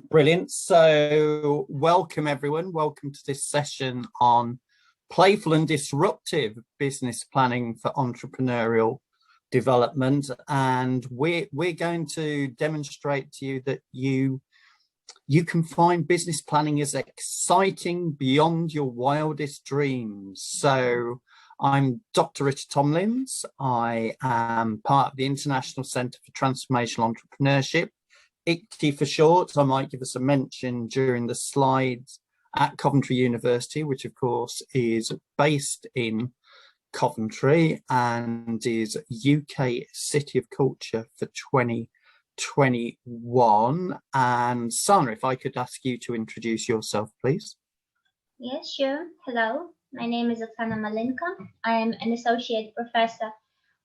Brilliant. So welcome everyone. Welcome to this session on playful and disruptive business planning for entrepreneurial development. And we're going to demonstrate to you that you can find business planning as exciting beyond your wildest dreams. So I'm Dr. Richard Tomlin. I am part of the International Centre for Transformational Entrepreneurship, CACSARC for short. I might give us a mention during the slides at Coventry University, which of course is based in Coventry and is UK City of Culture for 2021. And Sana, if I could ask you to introduce yourself, please. Yes, sure. Hello, my name is Oksana Malinka. I am an associate professor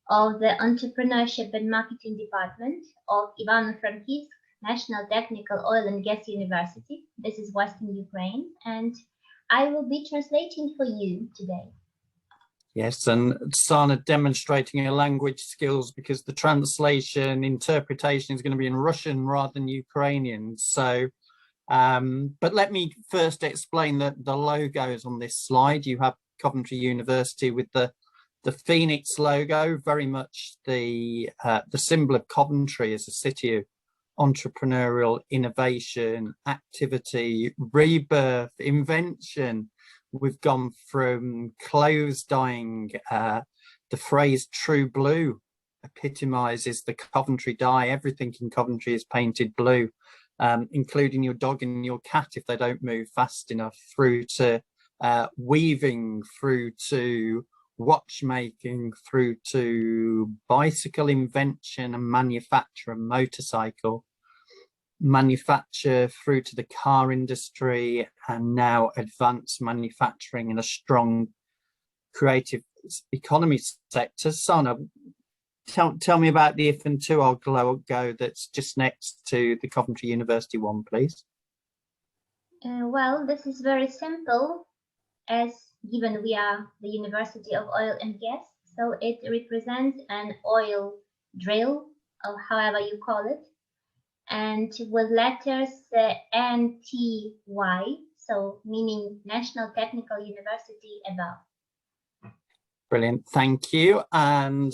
of the Entrepreneurship and Marketing Department of Ivano-Frankivsk National Technical Oil and Gas University. This is Western Ukraine, and I will be translating for you today. Yes, and Sana demonstrating her language skills because the translation interpretation is going to be in Russian rather than Ukrainian. So, but let me first explain the logos on this slide. You have Coventry University with the Phoenix logo, very much the symbol of Coventry as a city of entrepreneurial innovation, activity, rebirth, invention. We've gone from clothes dyeing. The phrase true blue epitomizes the Coventry dye. Everything in Coventry is painted blue, including your dog and your cat if they don't move fast enough, through to weaving, through to watchmaking, through to bicycle invention and manufacture and motorcycle manufacture, through to the car industry, and now advanced manufacturing in a strong creative economy sector. Sana, tell me about the if and to our logo that's just next to the Coventry University one, please. Well, this is very simple, as given we are the University of Oil and Gas, so it represents an oil drill, or however you call it, and with letters NTY, so meaning National Technical University above. Brilliant, thank you. And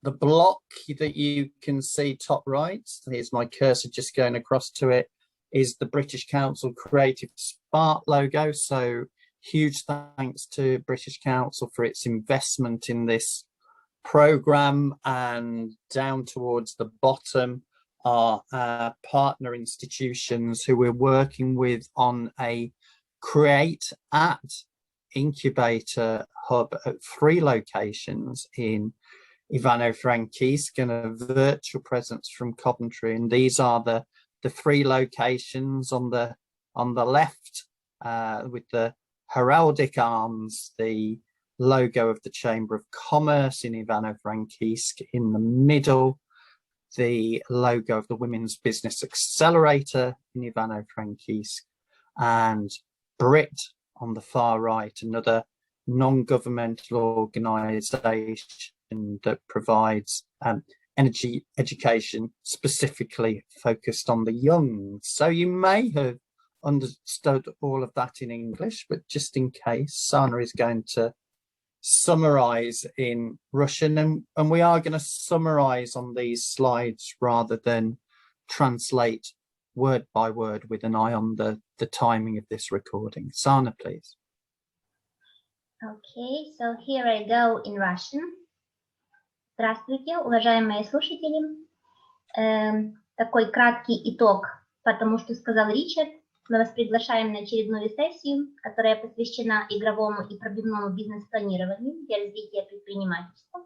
the block that you can see top right, here's my cursor just going across to it, is the British Council Creative Spark logo. So huge thanks to British Council for its investment in this programme. And down towards the bottom are partner institutions who we're working with on a Create at incubator hub at 3 locations in Ivano-Frankivsk and a virtual presence from Coventry. And these are the 3 locations on the left with the heraldic arms, the logo of the Chamber of Commerce in Ivano-Frankivsk, in the middle the logo of the Women's Business Accelerator in Ivano-Frankivsk, and BRIT on the far right, another non-governmental organisation that provides energy education specifically focused on the young. So you may have understood all of that in English, but just in case, Sana is going to summarize in Russian, and we are going to summarize on these slides rather than translate word by word, with an eye on the timing of this recording. Sana, please. Okay, so here I go in Russian. Здравствуйте, уважаемые слушатели. Такой краткий итог, потому что сказал Ричард. Мы вас приглашаем на очередную сессию, которая посвящена игровому и пробивному бизнес-планированию для развития предпринимательства.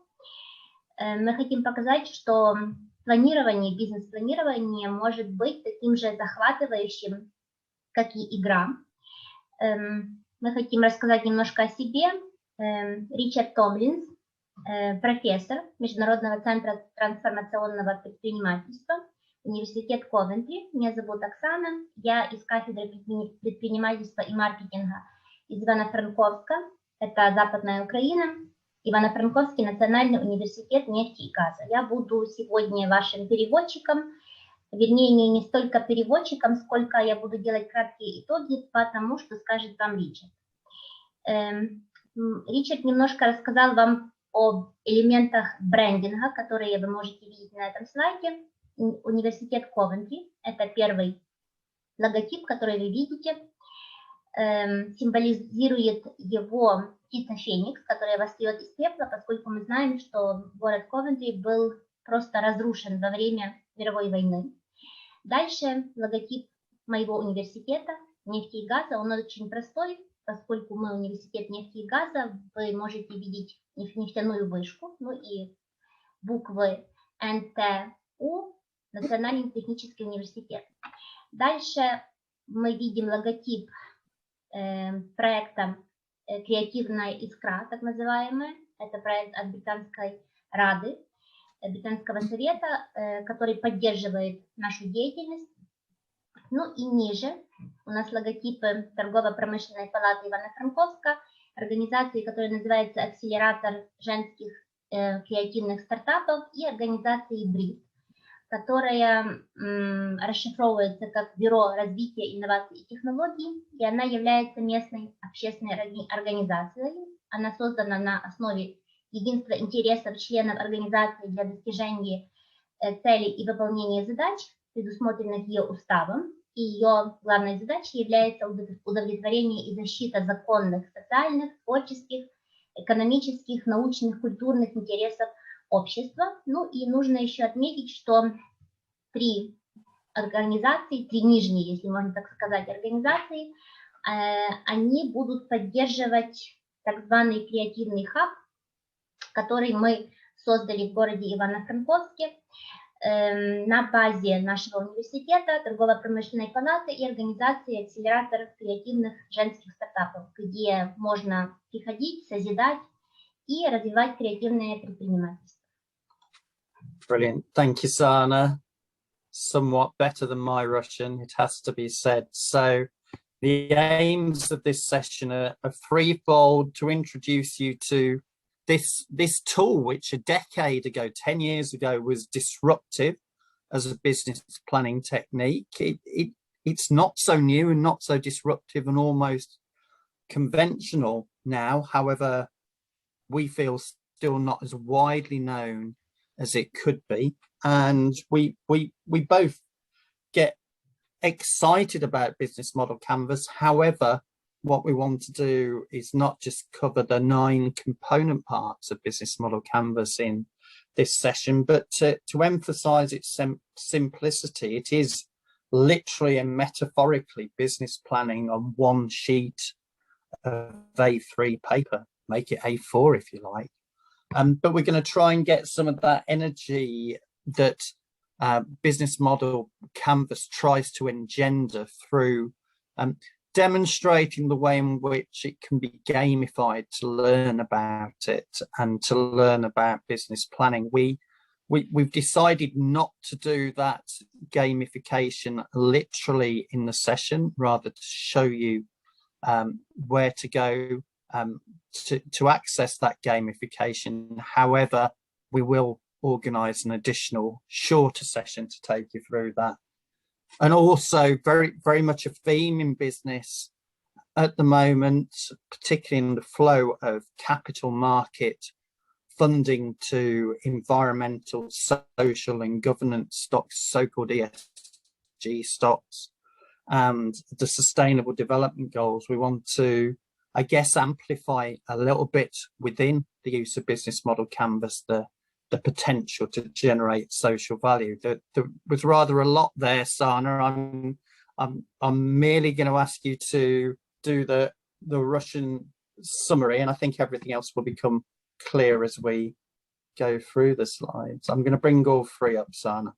Мы хотим показать, что планирование, бизнес-планирование может быть таким же захватывающим, как и игра. Мы хотим рассказать немножко о себе. Ричард Томлин, профессор Международного центра трансформационного предпринимательства, Университет Ковентри. Меня зовут Оксана, я из кафедры предпринимательства и маркетинга из Ивано-Франковска, это Западная Украина, Ивано-Франковский национальный университет нефти и газа. Я буду сегодня вашим переводчиком вернее, не столько переводчиком, сколько я буду делать краткие итоги по тому, что скажет вам Ричард. Ричард немножко рассказал вам об элементах брендинга, которые вы можете видеть на этом слайде. Университет Ковентри – это первый логотип, который вы видите. Символизирует его птица Феникс, которая восстает из пепла, поскольку мы знаем, что город Ковентри был просто разрушен во время мировой войны. Дальше логотип моего университета нефти и газа, он очень простой, поскольку мы университет нефти и газа, вы можете видеть нефтяную вышку, ну и буквы НТУ, Национальный технический университет. Дальше мы видим логотип проекта «Креативная искра», так называемая. Это проект от Британской Рады, Британского совета, который поддерживает нашу деятельность. Ну и ниже у нас логотипы Торгово-промышленной палаты Ивано-Франковска, организации, которая называется «Акселератор женских креативных стартапов», и организации «БРИД», которая расшифровывается как Бюро развития инноваций и технологий, и она является местной общественной организацией. Она создана на основе единства интересов членов организации для достижения целей и выполнения задач, предусмотренных ее уставом, и ее главной задачей является удовлетворение и защита законных, социальных, творческих, экономических, научных, культурных интересов общества. Ну и нужно еще отметить, что три организации, три нижние, если можно так сказать, организации, они будут поддерживать так званый креативный хаб, который мы создали в городе Ивано-Франковске на базе нашего университета, Торгово-промышленной палаты и организации «Акселератор креативных женских стартапов», где можно приходить, созидать и развивать креативное предпринимательство. Brilliant. Thank you, Sana. Somewhat better than my Russian, it has to be said. So the aims of this session are threefold: to introduce you to this tool, which a decade ago, 10 years ago, was disruptive as a business planning technique. It's not so new and not so disruptive and almost conventional now. However, we feel still not as widely known as it could be. And we both get excited about Business Model Canvas. However, what we want to do is not just cover the 9 component parts of Business Model Canvas in this session, but to emphasize its simplicity. It is literally and metaphorically business planning on one sheet of A3 paper. Make it A4 if you like. But we're going to try and get some of that energy that Business Model Canvas tries to engender through demonstrating the way in which it can be gamified to learn about it and to learn about business planning. We've decided not to do that gamification literally in the session, rather to show you where to go to access that gamification. However, we will organise an additional shorter session to take you through that. And also very much a theme in business at the moment, particularly in the flow of capital market funding to environmental, social and governance stocks, so-called ESG stocks, and the sustainable development goals. We want to, I guess, amplify a little bit within the use of Business Model Canvas the potential to generate social value. There was rather a lot there, Sana. I'm merely going to ask you to do the Russian summary, and I think everything else will become clear as we go through the slides. I'm going to bring all three up, Sana.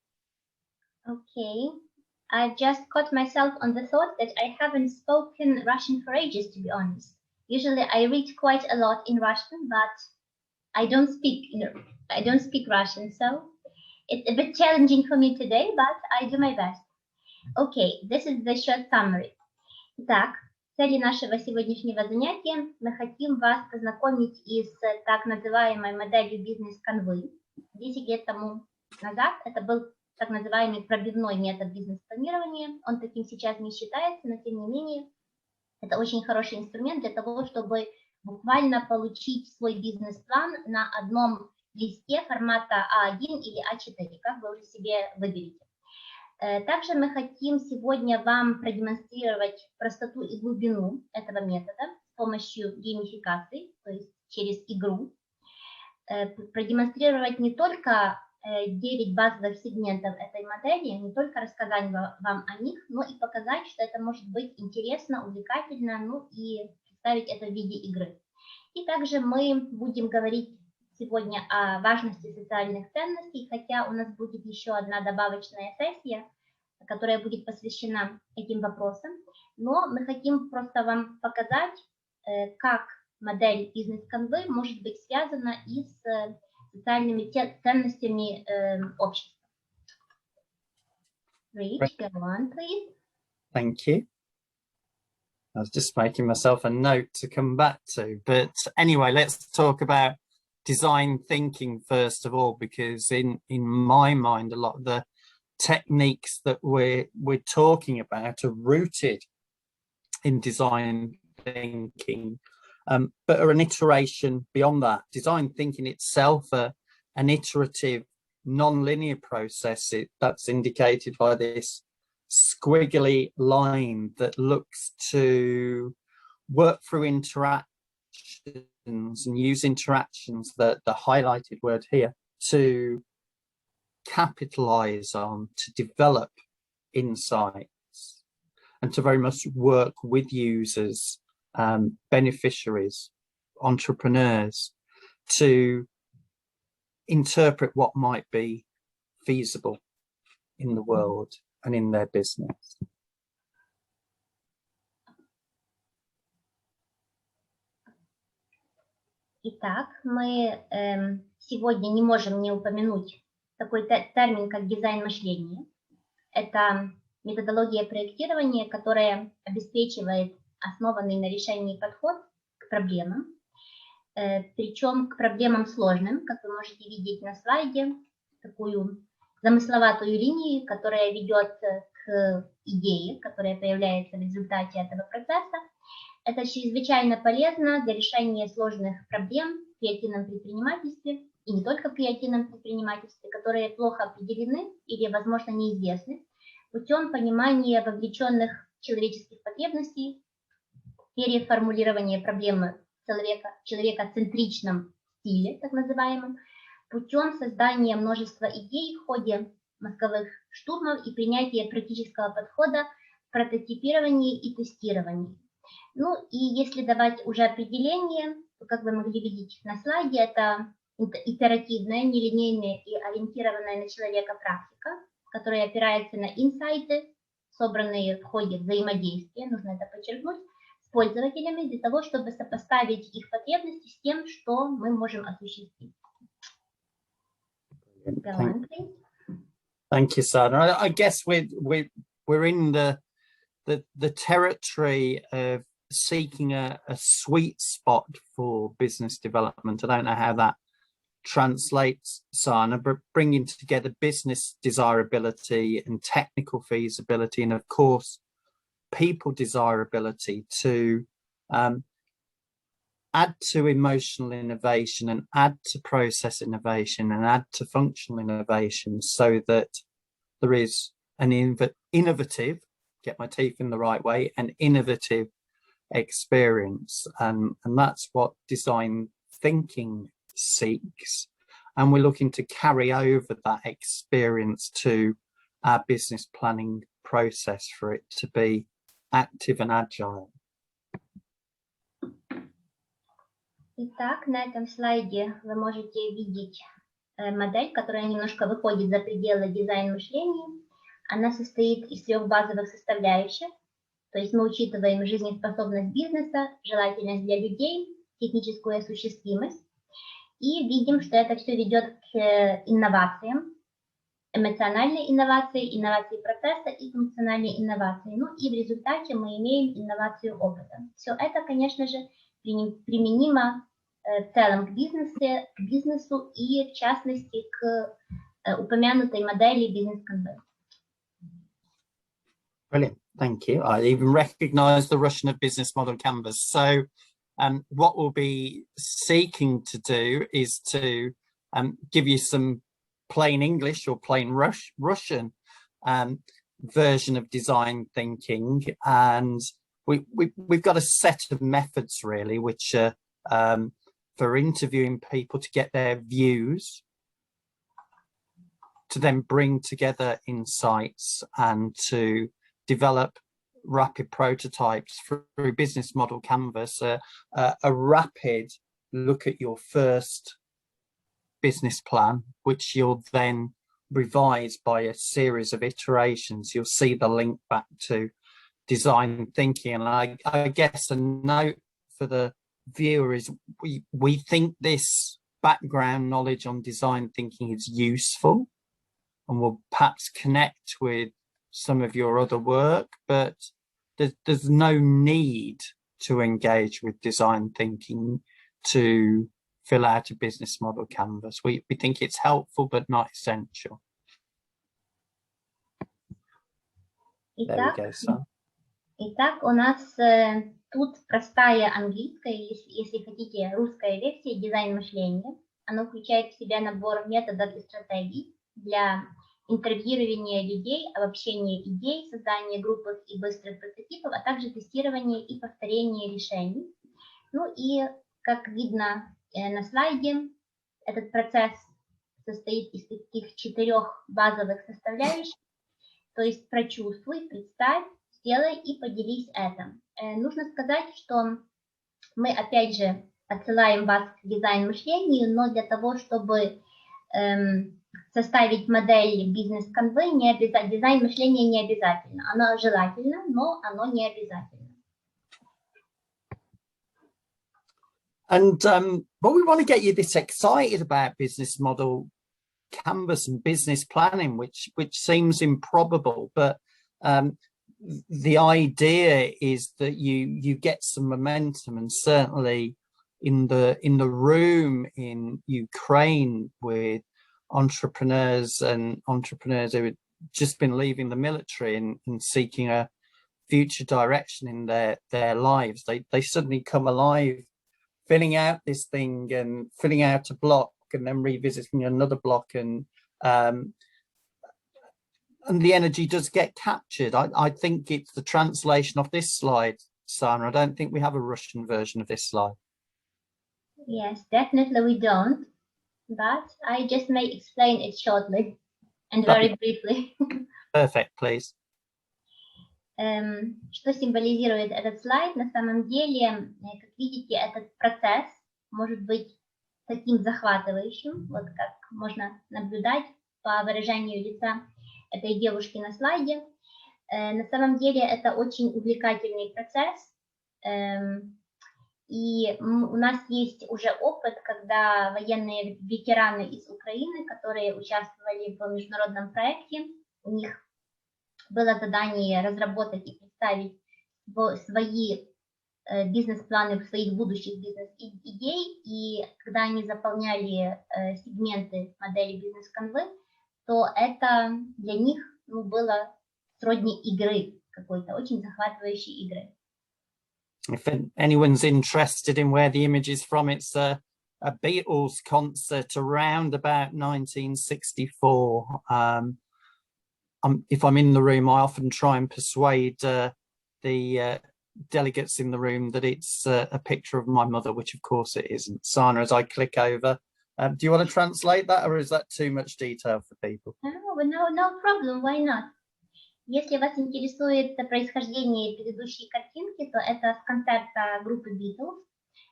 Okay. I just caught myself on the thought that I haven't spoken Russian for ages, to be honest. Usually I read quite a lot in Russian, but I don't speak Russian, so it's a bit challenging for me today, but I do my best. Okay, this is the short summary. Итак, цели нашего сегодняшнего занятия. Мы хотим вас познакомить и с так называемой моделью бизнес-канвы. 10 лет тому назад это был так называемый пробивной метод бизнес-планирования. Он таким сейчас не считается, но тем не менее это очень хороший инструмент для того, чтобы буквально получить свой бизнес-план на одном листе формата А1 или А4, как вы уже себе выберете. Также мы хотим сегодня вам продемонстрировать простоту и глубину этого метода с помощью геймификации, то есть через игру. Продемонстрировать не только 9 базовых сегментов этой модели, не только рассказать вам о них, но и показать, что это может быть интересно, увлекательно, ну и представить это в виде игры. И также мы будем говорить сегодня о важности социальных ценностей, хотя у нас будет еще одна добавочная сессия, которая будет посвящена этим вопросам. Но мы хотим просто вам показать, как модель бизнес-канвы может быть связана и с социальными ценностями общества. Rich, go on, please. Thank you. I was just making myself a note to come back to, but anyway, let's talk about design thinking first of all, because in my mind, a lot of the techniques that we're talking about are rooted in design thinking, but are an iteration beyond that. Design thinking itself, an iterative, non-linear process that's indicated by this squiggly line that looks to work through interactions and use interactions, the highlighted word here, to capitalize on, to develop insights, and to very much work with users, beneficiaries, entrepreneurs, to interpret what might be feasible in the world and in their business. Итак, мы сегодня не можем не упомянуть такой термин, как дизайн мышления. Это методология проектирования, которая обеспечивает основанный на решении подход к проблемам, причем к проблемам сложным, как вы можете видеть на слайде, такую замысловатую линию, которая ведет к идее, которая появляется в результате этого процесса. Это чрезвычайно полезно для решения сложных проблем в креативном предпринимательстве, и не только в креативном предпринимательстве, которые плохо определены или, возможно, неизвестны, путем понимания вовлеченных человеческих потребностей, переформулирования проблемы в человекоцентричном стиле, так называемом, путем создания множества идей в ходе мозговых штурмов и принятия практического подхода в прототипировании и тестировании. Ну и если давать уже определение, то, как вы могли видеть на слайде, это итеративная, нелинейная и ориентированная на человека практика, которая опирается на инсайты, собранные в ходе взаимодействия, нужно это подчеркнуть, с пользователями для того, чтобы сопоставить их потребности с тем, что мы можем осуществить. Thank you, Sana. I guess we're in the territory of seeking a sweet spot for business development. I don't know how that translates, Sana, but bringing together business desirability and technical feasibility, and of course people desirability, to add to emotional innovation and add to process innovation and add to functional innovation, so that there is an innovative, get my teeth in the right way, an innovative experience, and that's what design thinking seeks. And we're looking to carry over that experience to our business planning process for it to be active and agile. Итак, на этом слайде вы можете видеть модель, которая немножко выходит за пределы дизайн мышления. Она состоит из 3 базовых составляющих. То есть мы учитываем жизнеспособность бизнеса, желательность для людей, техническую осуществимость. И видим, что это все ведет к инновациям, эмоциональной инновации, инновации процесса и функциональной инновации. Ну и в результате мы имеем инновацию опыта. Все это, конечно же, применимо в целом к бизнесу и, в частности, к упомянутой модели бизнес-конвей. Brilliant, thank you. I even recognise the Russian of business model canvas. So what we'll be seeking to do is to give you some plain English or plain Russian version of design thinking, and we've got a set of methods really, which are for interviewing people to get their views, to then bring together insights and to develop rapid prototypes through business model canvas, a rapid look at your first business plan, which you'll then revise by a series of iterations. You'll see the link back to design thinking. And I guess a note for the viewer is we think this background knowledge on design thinking is useful and will perhaps connect with some of your other work, but there's no need to engage with design thinking to fill out a business model canvas. We think it's helpful, but not essential. There we go, son. Итак, у нас тут простая английская, если хотите, русская версия дизайн мышления. Оно включает в себя набор методов и стратегий для интервьюирования людей, обобщения идей, создания группы и быстрых прототипов, а также тестирования и повторения решений. Ну и, как видно на слайде, этот процесс состоит из таких 4 базовых составляющих, то есть прочувствуй, представь, сделай и поделись этим. Нужно сказать, что мы опять же отсылаем вас к дизайн-мышлению, но для того, чтобы составить модель бизнес-конвы, дизайн мышления не обязательно. Оно желательно, но оно не обязательно. And but we want to get you this excited about business model canvas and business planning, which seems improbable, but the idea is that you get some momentum, and certainly in the room in Ukraine with entrepreneurs who had just been leaving the military and seeking a future direction in their lives, they suddenly come alive, filling out this thing and filling out a block and then revisiting another block, and the energy does get captured. I think it's the translation of this slide, Sana. I don't think we have a Russian version of this slide. Yes, definitely we don't. But I just may explain it shortly and very briefly. Perfect, please. Что символизирует этот слайд? На самом деле, как видите, этот процесс может быть таким захватывающим, вот как можно наблюдать по выражению лица этой девушки на слайде. На самом деле это очень увлекательный процесс. И у нас есть уже опыт, когда военные ветераны из Украины, которые участвовали в международном проекте, у них было задание разработать и представить свои бизнес-планы, своих будущих бизнес-идей, и когда они заполняли сегменты модели бизнес-конвы, то это для них было сродни игры какой-то, очень захватывающей игры. If anyone's interested in where the image is from, it's a Beatles concert around about 1964. If I'm in the room, I often try and persuade the delegates in the room that it's a picture of my mother, which of course it isn't. Sana, as I click over, do you want to translate that, or is that too much detail for people? No problem, why not? Если вас интересует происхождение предыдущей картинки, то это с концерта группы Beatles.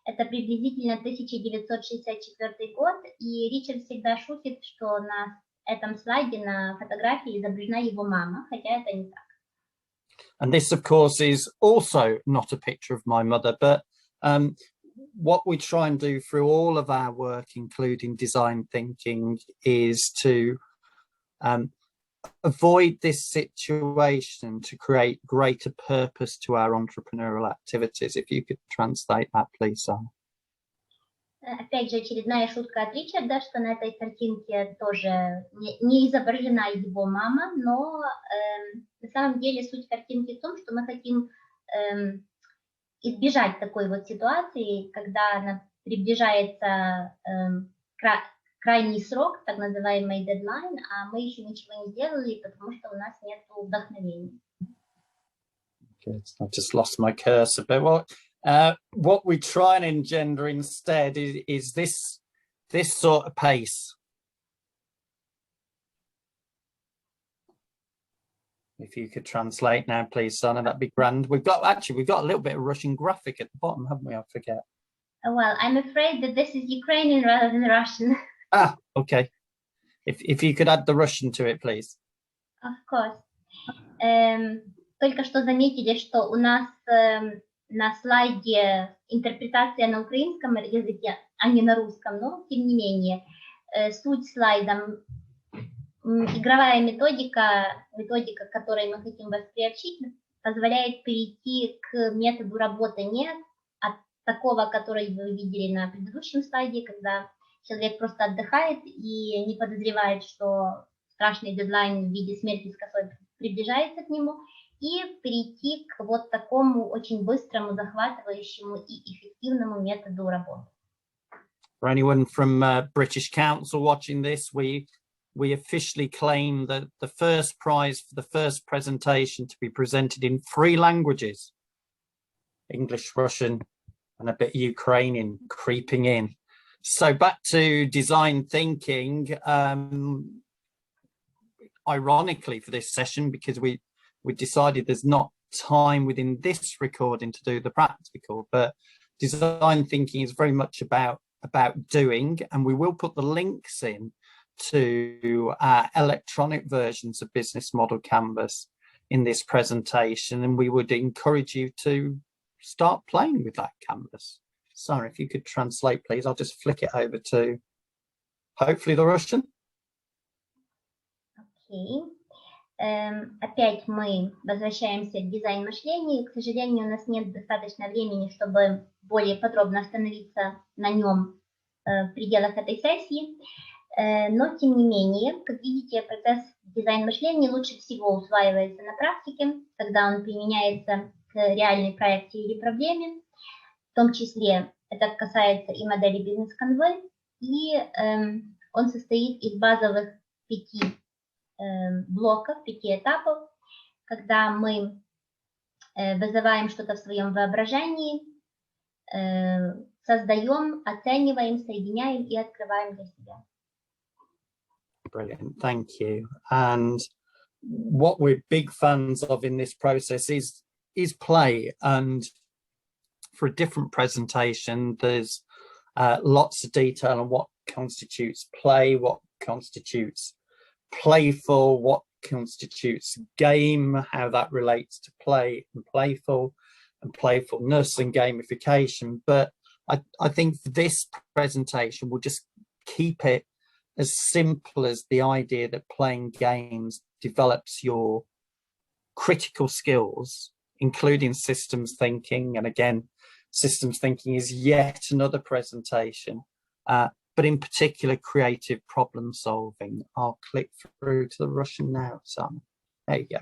Это приблизительно 1964 год, и Ричард всегда шутит, что на этом слайде, на фотографии изображена его мама, хотя это не так. And this, of course, is also not a picture of my mother, but what we try and do through all of our work, including design thinking, is to avoid this situation to create greater purpose to our entrepreneurial activities. If you could translate that, please, Sam. Опять же, очередная шутка от Ричарда, что на этой картинке тоже не изображена его мама, но на самом деле суть картинки в том, что мы хотим избежать такой вот ситуации, когда приближается крайний срок, так называемый дедлайн, а мы еще ничего не сделали, потому что у нас нет вдохновения. Good. I've just lost my cursor, but what we try and engender instead is this sort of pace. If you could translate now, please, Sana, that'd be grand. We've got a little bit of Russian graphic at the bottom, haven't we? I forget. Well, I'm afraid that this is Ukrainian rather than Russian. Okay. If you could add the Russian to it, please. Of course. Только что заметили, что у нас на слайде интерпретация на украинском языке, а не на русском, но тем не менее суть слайда, игровая методика, к которой мы хотим вас приобщить, позволяет перейти к методу работы не от такого, который вы видели на предыдущем слайде, когда человек просто отдыхает и не подозревает, что страшный дедлайн в виде смерти с косой приближается к нему, и перейти к вот такому очень быстрому, захватывающему и эффективному методу работы. For anyone from British Council watching this, we officially claim that the first prize for the first presentation to be presented in 3 languages, English, Russian, and a bit of Ukrainian creeping in. So back to design thinking, ironically for this session, because we decided there's not time within this recording to do the practical, but design thinking is very much about doing, and we will put the links in to electronic versions of Business Model Canvas in this presentation, and we would encourage you to start playing with that canvas. Sorry, if you could translate, please. I'll just flick it over to hopefully the Russian. Okay. Опять мы возвращаемся к дизайн-мышлению. К сожалению, у нас нет достаточно времени, чтобы более подробно остановиться на нем в пределах этой сессии. Но, тем не менее, как видите, процесс дизайн-мышления лучше всего усваивается на практике, когда он применяется к реальной проекте или проблеме. В том числе это касается и модели бизнес-канвы, и он состоит из базовых 5 блоков, 5 этапов, когда мы вызываем что-то в своем воображении, создаем, оцениваем, соединяем и открываем для себя. Brilliant, thank you. And what we're big fans of in this process is play. And for a different presentation, there's lots of detail on what constitutes play, what constitutes playful, what constitutes game, how that relates to play and playfulness and gamification. But I think for this presentation, we'll just keep it as simple as the idea that playing games develops your critical skills, including systems thinking. And again, systems thinking is yet another presentation, but in particular, creative problem solving. I'll click through to the Russian now, Sam. There you go.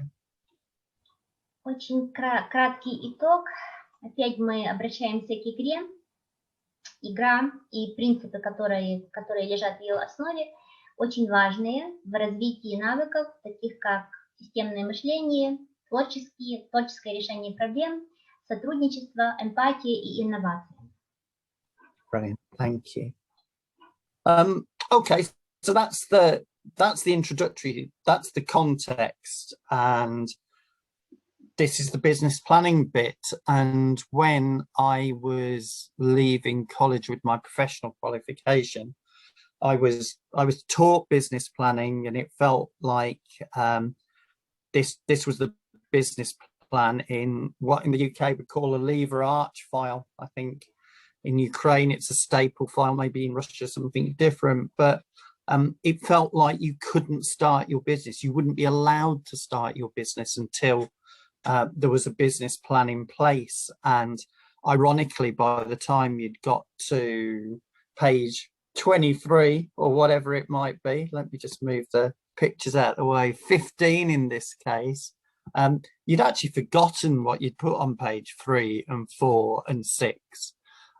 Очень краткий итог. Опять мы обращаемся к игре. Игра и принципы, которые лежат в ее основе, очень важные в развитии навыков, таких как системное мышление, творческое решение проблем, сотрудничество, эмпатия и инновация. Brilliant, thank you. Okay, so that's the introductory, that's the context, and this is the business planning bit. And when I was leaving college with my professional qualification, I was taught business planning, and it felt like this was the business plan in what in the UK we call a lever arch file. I think in Ukraine it's a staple file, maybe in Russia something different, but it felt like you couldn't start your business. You wouldn't be allowed to start your business until there was a business plan in place. And ironically, by the time you'd got to page 23 or whatever it might be. Let me just move the pictures out of the way. 15 in this case. You'd actually forgotten what you'd put on page 3 and 4 and 6.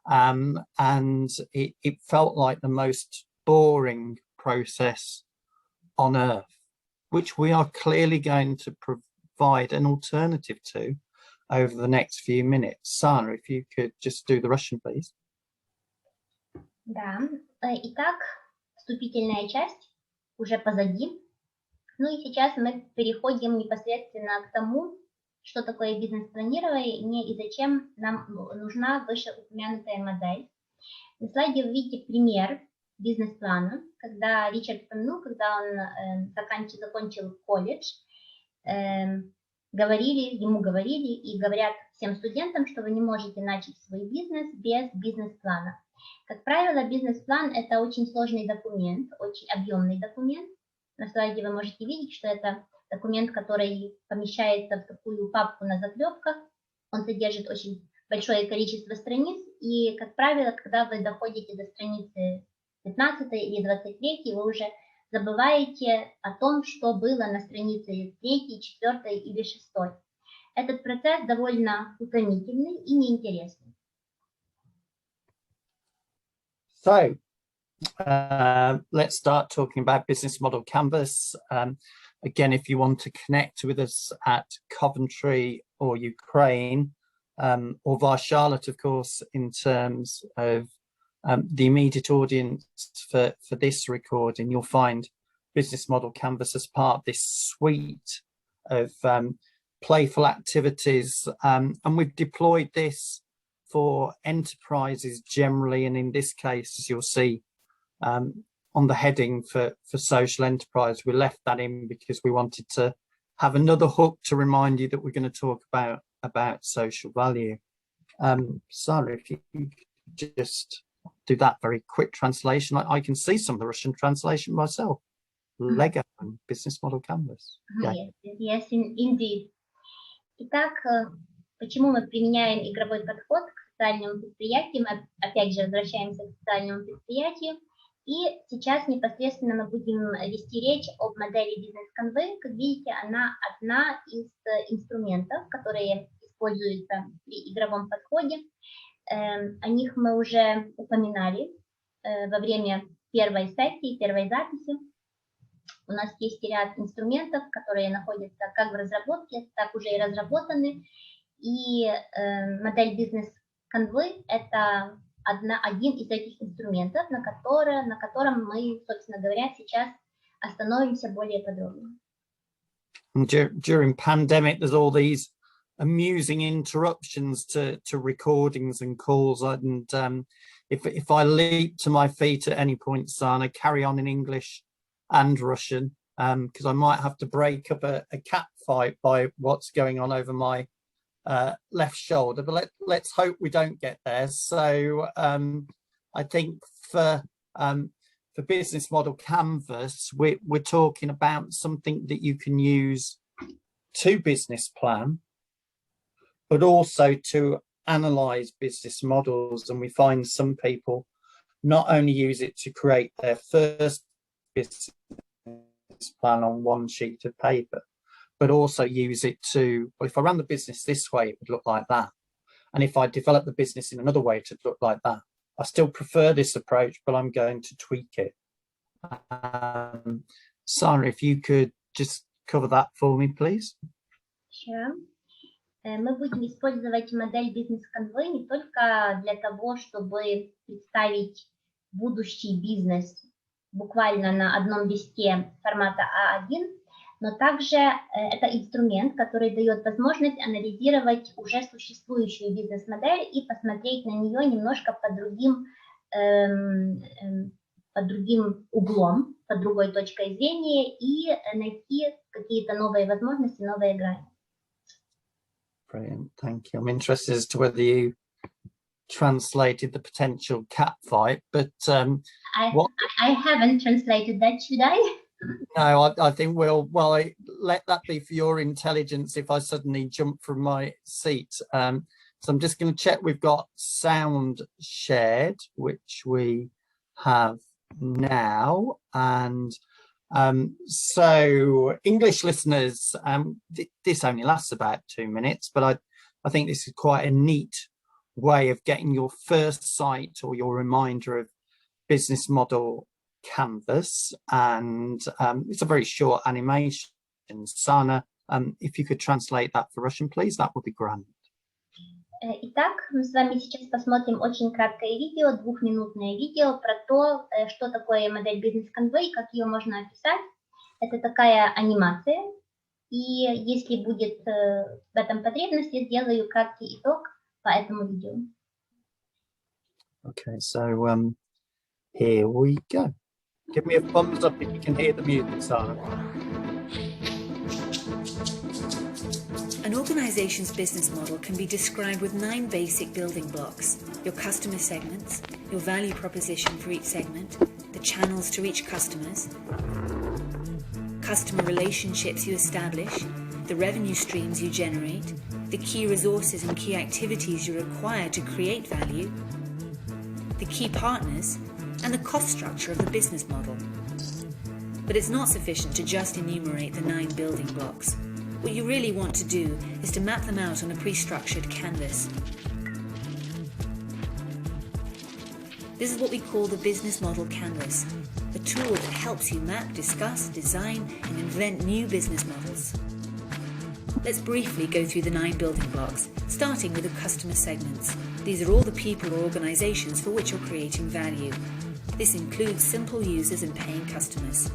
And it felt like the most boring process on earth, which we are clearly going to provide an alternative to over the next few minutes. Sana, if you could just do the Russian, please. Да, итак, вступительная часть уже позади. Ну и сейчас мы переходим непосредственно к тому, что такое бизнес-планирование и зачем нам нужна вышеупомянутая модель. На слайде вы видите пример бизнес-плана, когда Ричард вспомнил, когда он закончил колледж, ему говорили и говорят всем студентам, что вы не можете начать свой бизнес без бизнес-плана. Как правило, бизнес-план – это очень сложный документ, очень объемный документ. На слайде вы можете видеть, что это документ, который помещается в такую папку на заклепках. Он содержит очень большое количество страниц, и, как правило, когда вы доходите до страницы 15 или 23, вы уже забываете о том, что было на странице 3, 4 или 6. Этот процесс довольно утомительный и неинтересный. So, let's start talking about business model canvas. Again, if you want to connect with us at Coventry or Ukraine, or via Charlotte, of course, in terms of the immediate audience for this recording, you'll find business model canvas as part of this suite of playful activities, and we've deployed this for enterprises generally, and in this case, as you'll see on the heading for social enterprise, we left that in because we wanted to have another hook to remind you that we're going to talk about social value. Sarah, if you could just do that very quick translation. I can see some of the Russian translation myself. Lego and business model canvas. Yeah. Yes, indeed. Итак, почему мы применяем игровой подход к социальному предприятию? Мы опять же возвращаемся к социальному предприятию. И сейчас непосредственно мы будем вести речь об модели бизнес-канвы. Как видите, она одна из инструментов, которые используются при игровом подходе. О них мы уже упоминали во время первой сессии, первой записи. У нас есть ряд инструментов, которые находятся как в разработке, так уже и разработаны. И модель бизнес-канвы – это один из этих инструментов, на котором мы, собственно говоря, сейчас остановимся более подробно. During pandemic, there's all these amusing interruptions to recordings and calls, and if I leap to my feet at any point, Sana, carry on in English and Russian, because I might have to break up a cat fight by what's going on over my left shoulder, but let's hope we don't get there. So I think for business model canvas, we're talking about something that you can use to business plan, but also to analyze business models. And we find some people not only use it to create their first business plan on one sheet of paper, but also use it to, well, if I ran the business this way, it would look like that. And if I develop the business in another way, it would look like that. I still prefer this approach, but I'm going to tweak it. Sarah, if you could just cover that for me, please. Sure. Мы будем использовать модель бизнес-канвы не только для того, чтобы представить будущий бизнес буквально на одном листе формата А1, но также это инструмент, который дает возможность анализировать уже существующую бизнес-модель и посмотреть на нее немножко под другим углом, под другой точкой зрения и найти какие-то новые возможности, новые грани. Brilliant, thank you. I'm interested as to whether you translated the potential cat fight, but I haven't translated that, should I? No, I think let that be for your intelligence if I suddenly jump from my seat. So I'm just going to check we've got sound shared, which we have now. And so English listeners, this only lasts about 2 minutes, but I think this is quite a neat way of getting your first sight or your reminder of business model canvas. And it's a very short animation. Sana, if you could translate that for Russian, please, that would be grand. Итак, мы с вами сейчас посмотрим очень краткое видео, 2-минутное видео про то, что такое модель бизнес-конвей, как ее можно описать. Это такая анимация, и если будет в этом потребность, я сделаю краткий итог по этому видео. Okay, so here we go. Give me a thumbs up if you can hear the music, Sana. An organization's business model can be described with 9 basic building blocks: your customer segments, your value proposition for each segment, the channels to reach customers, customer relationships you establish, the revenue streams you generate, the key resources and key activities you require to create value, the key partners, and the cost structure of the business model. But it's not sufficient to just enumerate the 9 building blocks. What you really want to do is to map them out on a pre-structured canvas. This is what we call the business model canvas, a tool that helps you map, discuss, design, and invent new business models. Let's briefly go through the 9 building blocks, starting with the customer segments. These are all the people or organizations for which you're creating value. This includes simple users and paying customers.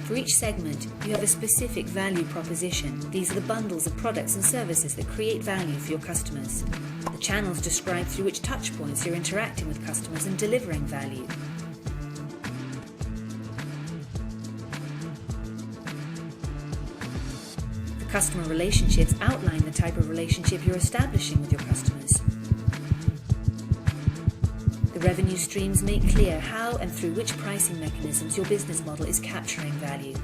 For each segment, you have a specific value proposition. These are the bundles of products and services that create value for your customers. The channels describe through which touchpoints you're interacting with customers and delivering value. The customer relationships outline the type of relationship you're establishing with your customers. The revenue streams make clear how and through which pricing mechanisms your business model is capturing value.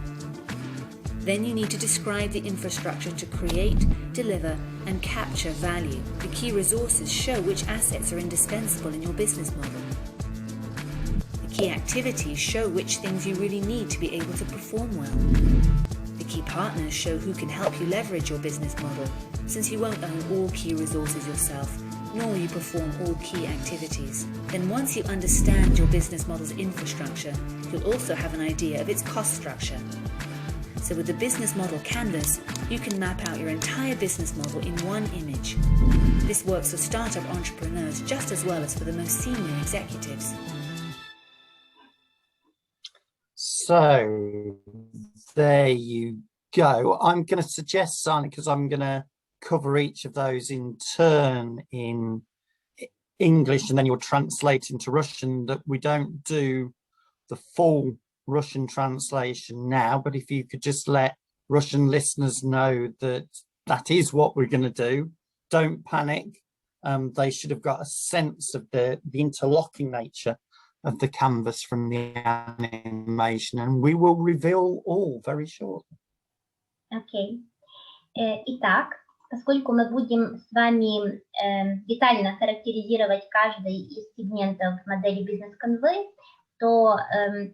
Then you need to describe the infrastructure to create, deliver, and capture value. The key resources show which assets are indispensable in your business model. The key activities show which things you really need to be able to perform well. The key partners show who can help you leverage your business model, since you won't own all key resources yourself, nor will you perform all key activities. Then once you understand your business model's infrastructure, you'll also have an idea of its cost structure. So with the business model canvas, you can map out your entire business model in one image. This works for startup entrepreneurs just as well as for the most senior executives. So there you go. I'm going to suggest, Sana, because I'm going to cover each of those in turn in English and then you'll translate into Russian, that we don't do the full Russian translation now, but if you could just let Russian listeners know that that is what we're going to do. Don't panic. They should have got a sense of the interlocking nature of the canvas from the animation, and we will reveal all very shortly. Okay. Итак, поскольку мы будем с вами детально характеризировать каждый из сегментов модели бизнес-конвей, то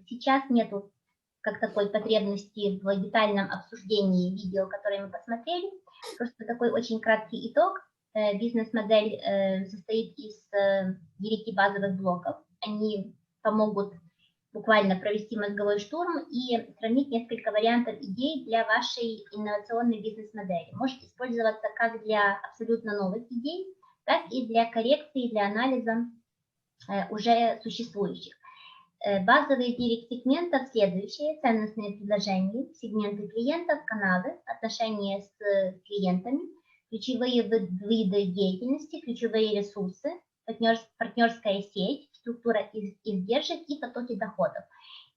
сейчас нету как такой потребности в детальном обсуждении видео, которое мы посмотрели. Просто такой очень краткий итог. Бизнес-модель состоит из 9 базовых блоков. Они помогут буквально провести мозговой штурм и сравнить несколько вариантов идей для вашей инновационной бизнес-модели. Может использоваться как для абсолютно новых идей, так и для коррекции, для анализа уже существующих. Базовые 9 сегментов следующие: ценностные предложения, сегменты клиентов, каналы, отношения с клиентами, ключевые виды деятельности, ключевые ресурсы, партнерская сеть, структура издержек и потоки доходов.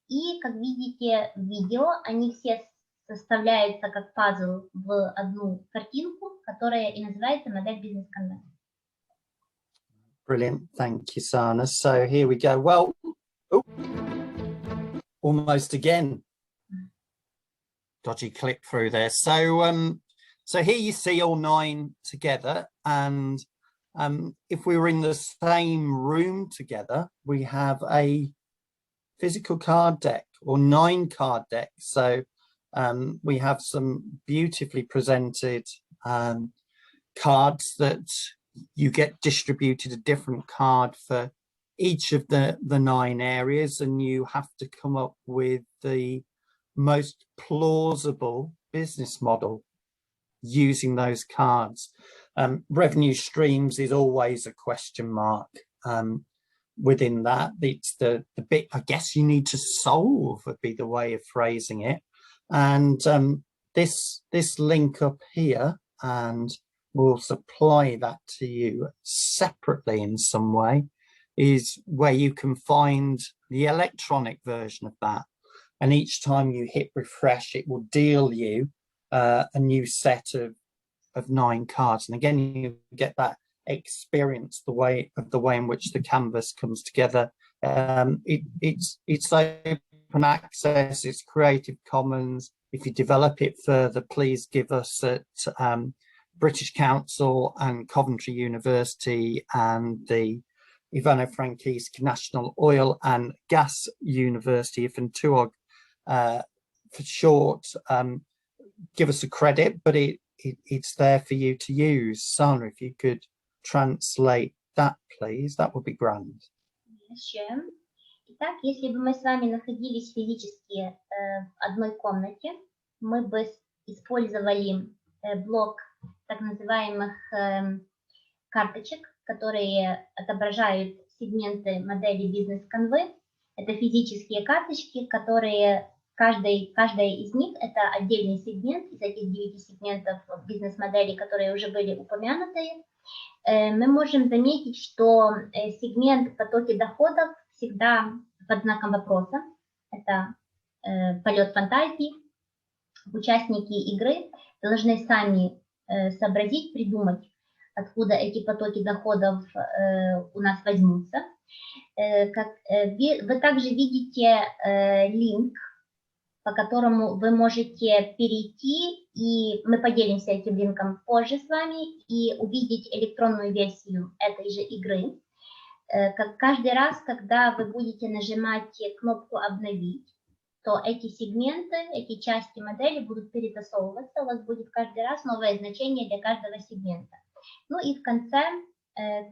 И, как видите в видео, они все составляются как пазл в одну картинку, которая и называется модель бизнес-конвей. Brilliant, thank you, Sana. So here we go. Well, almost again. Dodgy click through there. So so here you see all 9 together, and if we were in the same room together, we have a physical card deck or 9 card decks. So we have some beautifully presented cards that you get distributed a different card for each of the 9 areas, and you have to come up with the most plausible business model using those cards. Revenue streams is always a question mark. Within that, it's the bit I guess you need to solve would be the way of phrasing it. And this link up here, and we'll supply that to you separately in some way, is where you can find the electronic version of that. And each time you hit refresh, it will deal you a new set of 9 cards. And again, you get that experience the way in which the canvas comes together. It's open access, it's Creative Commons. If you develop it further, please give us at British Council and Coventry University and the Ivano-Frankivsk National Oil and Gas University, if in TUOG for short, give us a credit, but it's there for you to use. Sana, if you could translate that, please, that would be grand. Итак, если бы мы с вами находились физически в одной комнате, мы бы использовали блок так называемых карточек, которые отображают сегменты модели бизнес-канвы. Это физические карточки, которые каждая из них это отдельный сегмент из этих 9 сегментов бизнес-модели, которые уже были упомянуты. Мы можем заметить, что сегмент потоки доходов всегда под знаком вопроса. Это полет фантазии. Участники игры должны сами сообразить, придумать, откуда эти потоки доходов у нас возьмутся. Вы также видите линк, по которому вы можете перейти, и мы поделимся этим линком позже с вами, и увидеть электронную версию этой же игры. Каждый раз, когда вы будете нажимать кнопку «Обновить», то эти сегменты, эти части модели будут перетасовываться, у вас будет каждый раз новое значение для каждого сегмента. Ну и в конце,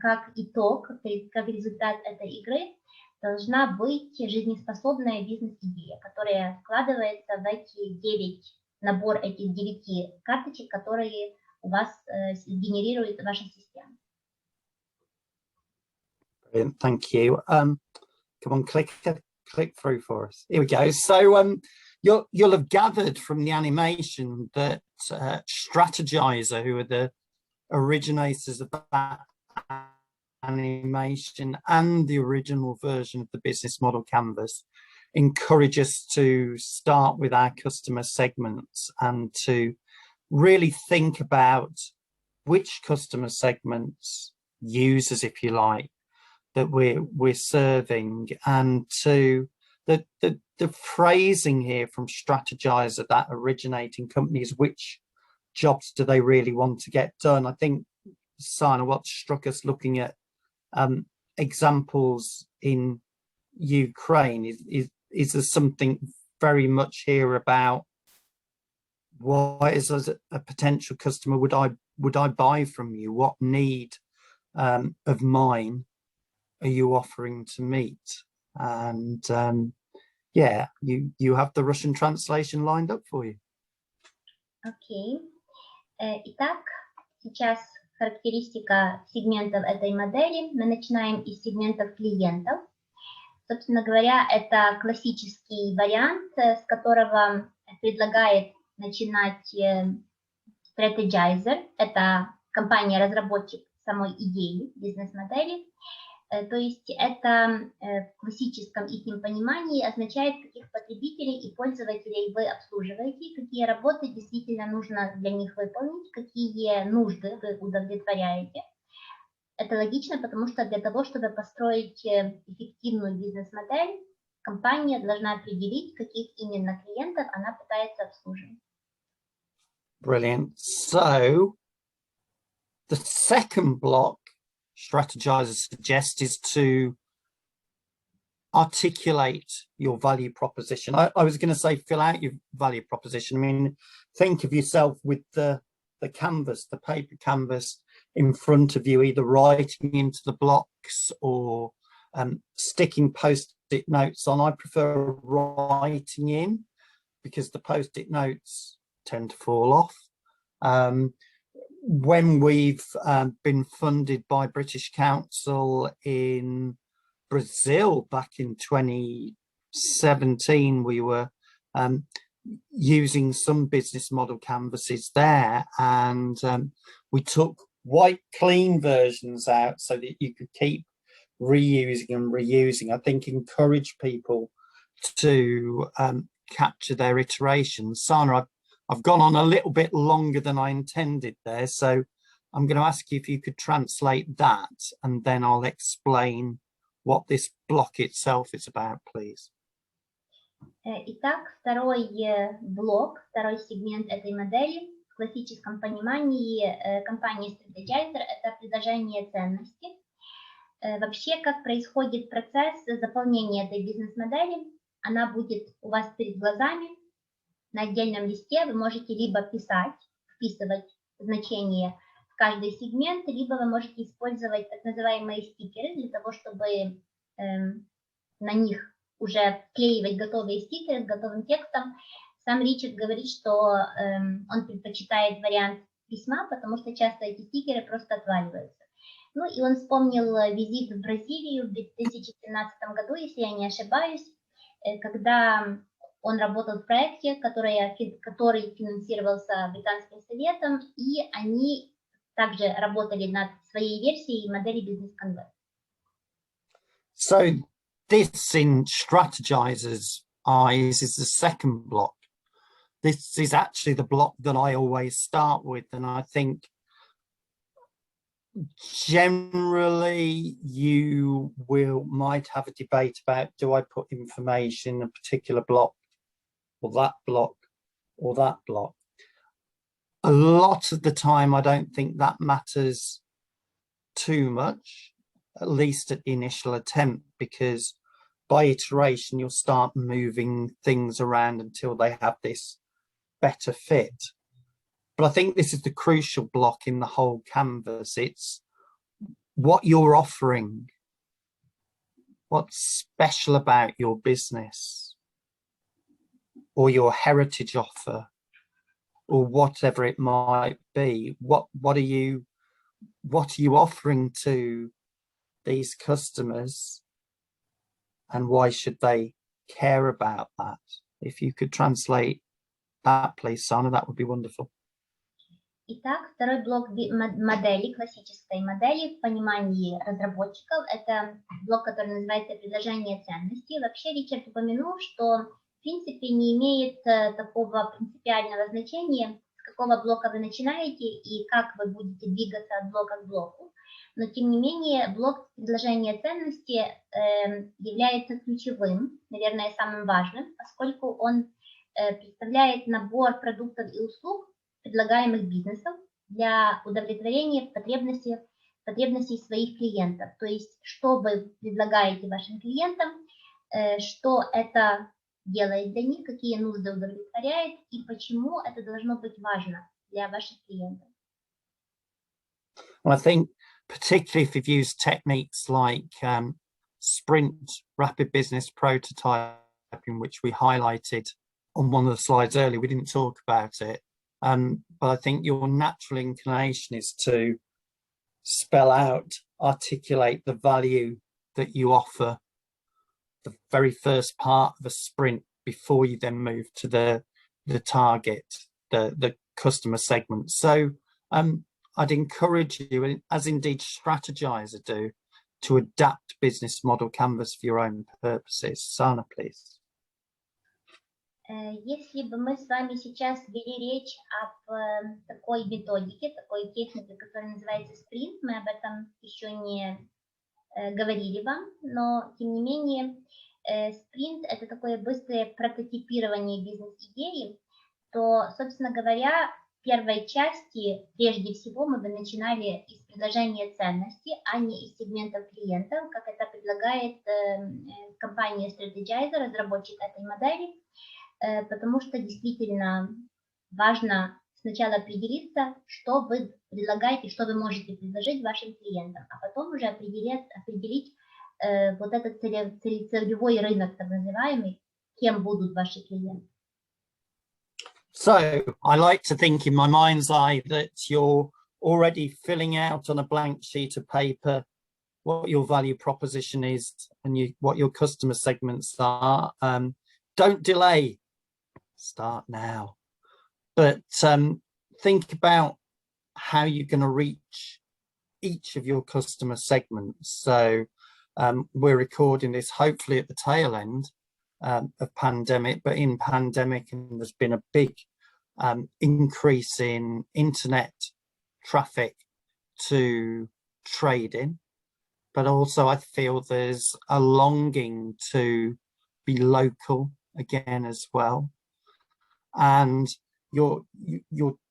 как итог, как результат этой игры, должна быть жизнеспособная бизнес-идея, которая вкладывается в эти набор этих 9 карточек, которые у вас генерирует ваша система. Brilliant, thank you. Come on, click through for us. Here we go. So you'll have gathered from the animation that Strategyzer, who are the originators of that animation and the original version of the business model canvas, encourage us to start with our customer segments and to really think about which customer segments, users if you like, that we're serving, and to the phrasing here from Strategyzer, that originating companies, which jobs do they really want to get done? I think, Sana, what struck us looking at examples in Ukraine is there something very much here about why, as a potential customer, would I buy from you? What need of mine are you offering to meet? And yeah, you have the Russian translation lined up for you. Окей. Итак, сейчас характеристика сегментов этой модели. Мы начинаем из сегментов клиентов. Собственно говоря, это классический вариант, с которого предлагает начинать Strategyzer. Это компания-разработчик самой идеи бизнес-модели. То есть это в классическом их понимании означает, каких потребителей и пользователей вы обслуживаете, какие работы действительно нужно для них выполнить, какие нужды вы удовлетворяете. Это логично, потому что для того, чтобы построить эффективную бизнес-модель, компания должна определить, каких именно клиентов она пытается обслуживать. Brilliant. So the second block strategizers suggest is to articulate your value proposition. I was going to say fill out your value proposition. I mean, think of yourself with the canvas, the paper canvas in front of you, either writing into the blocks or sticking post-it notes on. I prefer writing in because the post-it notes tend to fall off. When we've been funded by British Council in Brazil back in 2017, we were using some business model canvases there, and we took white clean versions out so that you could keep reusing and reusing. I think encourage people to capture their iterations. Sana, I've gone on a little bit longer than I intended there, so I'm going to ask you if you could translate that, and then I'll explain what this block itself is about, please. Итак, второй блок, второй сегмент этой модели в классическом понимании компании Strategizer — это предложение ценности. Вообще, как происходит процесс заполнения этой бизнес-модели, она будет у вас перед глазами. На отдельном листе вы можете либо писать, вписывать значение в каждый сегмент, либо вы можете использовать так называемые стикеры для того, чтобы на них уже вклеивать готовые стикеры с готовым текстом. Сам Ричард говорит, что он предпочитает вариант письма, потому что часто эти стикеры просто отваливаются. Ну и он вспомнил визит в Бразилию в 2017 году, если я не ошибаюсь, когда он работал в проекте, который финансировался Британским советом, и они также работали над своей версией модели бизнес-конвert. So this, in strategizers' eyes, is the second block. This is actually the block that I always start with, and I think generally you might have a debate about, do I put information in a particular block, or that block, or that block? A lot of the time, I don't think that matters too much, at least at the initial attempt, because by iteration, you'll start moving things around until they have this better fit. But I think this is the crucial block in the whole canvas. It's what you're offering, what's special about your business or your heritage offer, or whatever it might be. What are you offering to these customers, and why should they care about that? If you could translate that, please, Sana, that would be wonderful. Итак, второй блок модели, классической модели в понимании разработчиков, это блок, который называется предложение ценностей. Вообще Ричард упомянул, что в принципе не имеет такого принципиального значения, с какого блока вы начинаете и как вы будете двигаться от блока к блоку. Но тем не менее блок предложения ценности является ключевым, наверное, самым важным, поскольку он представляет набор продуктов и услуг, предлагаемых бизнесом для удовлетворения потребностей своих клиентов. То есть, что вы предлагаете вашим клиентам, что это делает для них, какие нужды удовлетворяет и почему это должно быть важно для ваших клиентов. Well, I think particularly if you've used techniques like sprint, rapid business prototyping, which we highlighted on one of the slides earlier, we didn't talk about it. But I think your natural inclination is to spell out, articulate the value that you offer the very first part of a sprint before you then move to the target, the customer segment. So I'd encourage you, as indeed Strategizer do, to adapt business model canvas for your own purposes. Sana, please. Если бы мы с вами сейчас вели речь об такой методике, такой технике, которая называется спринт, мы об этом еще не говорили вам, но тем не менее спринт — это такое быстрое прототипирование бизнес-идеи, то, собственно говоря, в первой части прежде всего мы бы начинали предложения ценности, а не из сегментов клиентов, как это предлагает компания Strategizer, разработчик этой модели, потому что действительно важно сначала определиться, что вы предлагаете, что вы можете предложить вашим клиентам, а потом уже определить вот этот целевой рынок, так называемый, кем будут ваши клиенты. So I like to think in my mind's eye that you're already filling out on a blank sheet of paper what your value proposition is and what your customer segments are. Don't delay, start now. But think about how you're going to reach each of your customer segments. So we're recording this hopefully at the tail end of pandemic, but in pandemic, and there's been a big increase in internet traffic to trading, but also I feel there's a longing to be local again as well. And your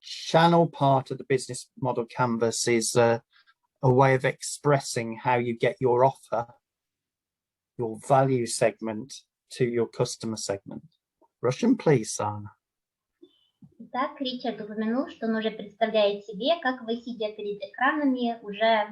channel part of the business model canvas is a way of expressing how you get your offer, your value segment to your customer segment. Russian, please, Sana. Итак, Ричард упомянул, что он уже представляет себе, как вы, сидя перед экранами, уже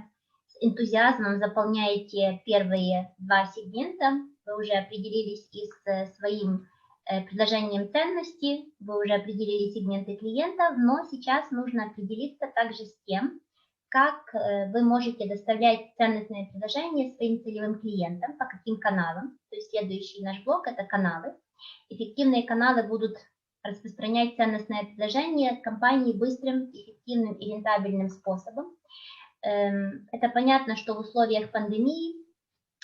с энтузиазмом заполняете первые два сегмента, вы уже определились и с своим предложением ценности, вы уже определили сегменты клиентов, но сейчас нужно определиться также с тем, как вы можете доставлять ценностные предложения своим целевым клиентам, по каким каналам. То есть следующий наш блок – это каналы. Эффективные каналы будут распространять ценностное предложение компании быстрым, эффективным и рентабельным способом. Это понятно, что в условиях пандемии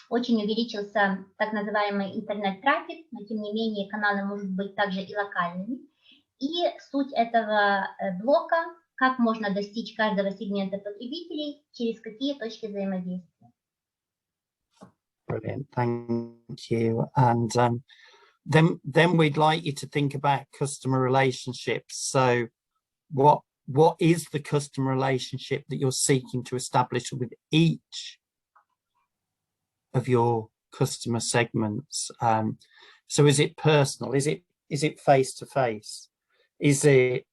очень увеличился так называемый интернет-трафик, но тем не менее каналы могут быть также и локальными. И суть этого блока – как можно достичь каждого сегмента потребителей, через какие точки взаимодействия. Brilliant, thank you. And then we'd like you to think about customer relationships. So what is the customer relationship that you're seeking to establish with each of your customer segments? So is it personal? Is it face-to-face? Is it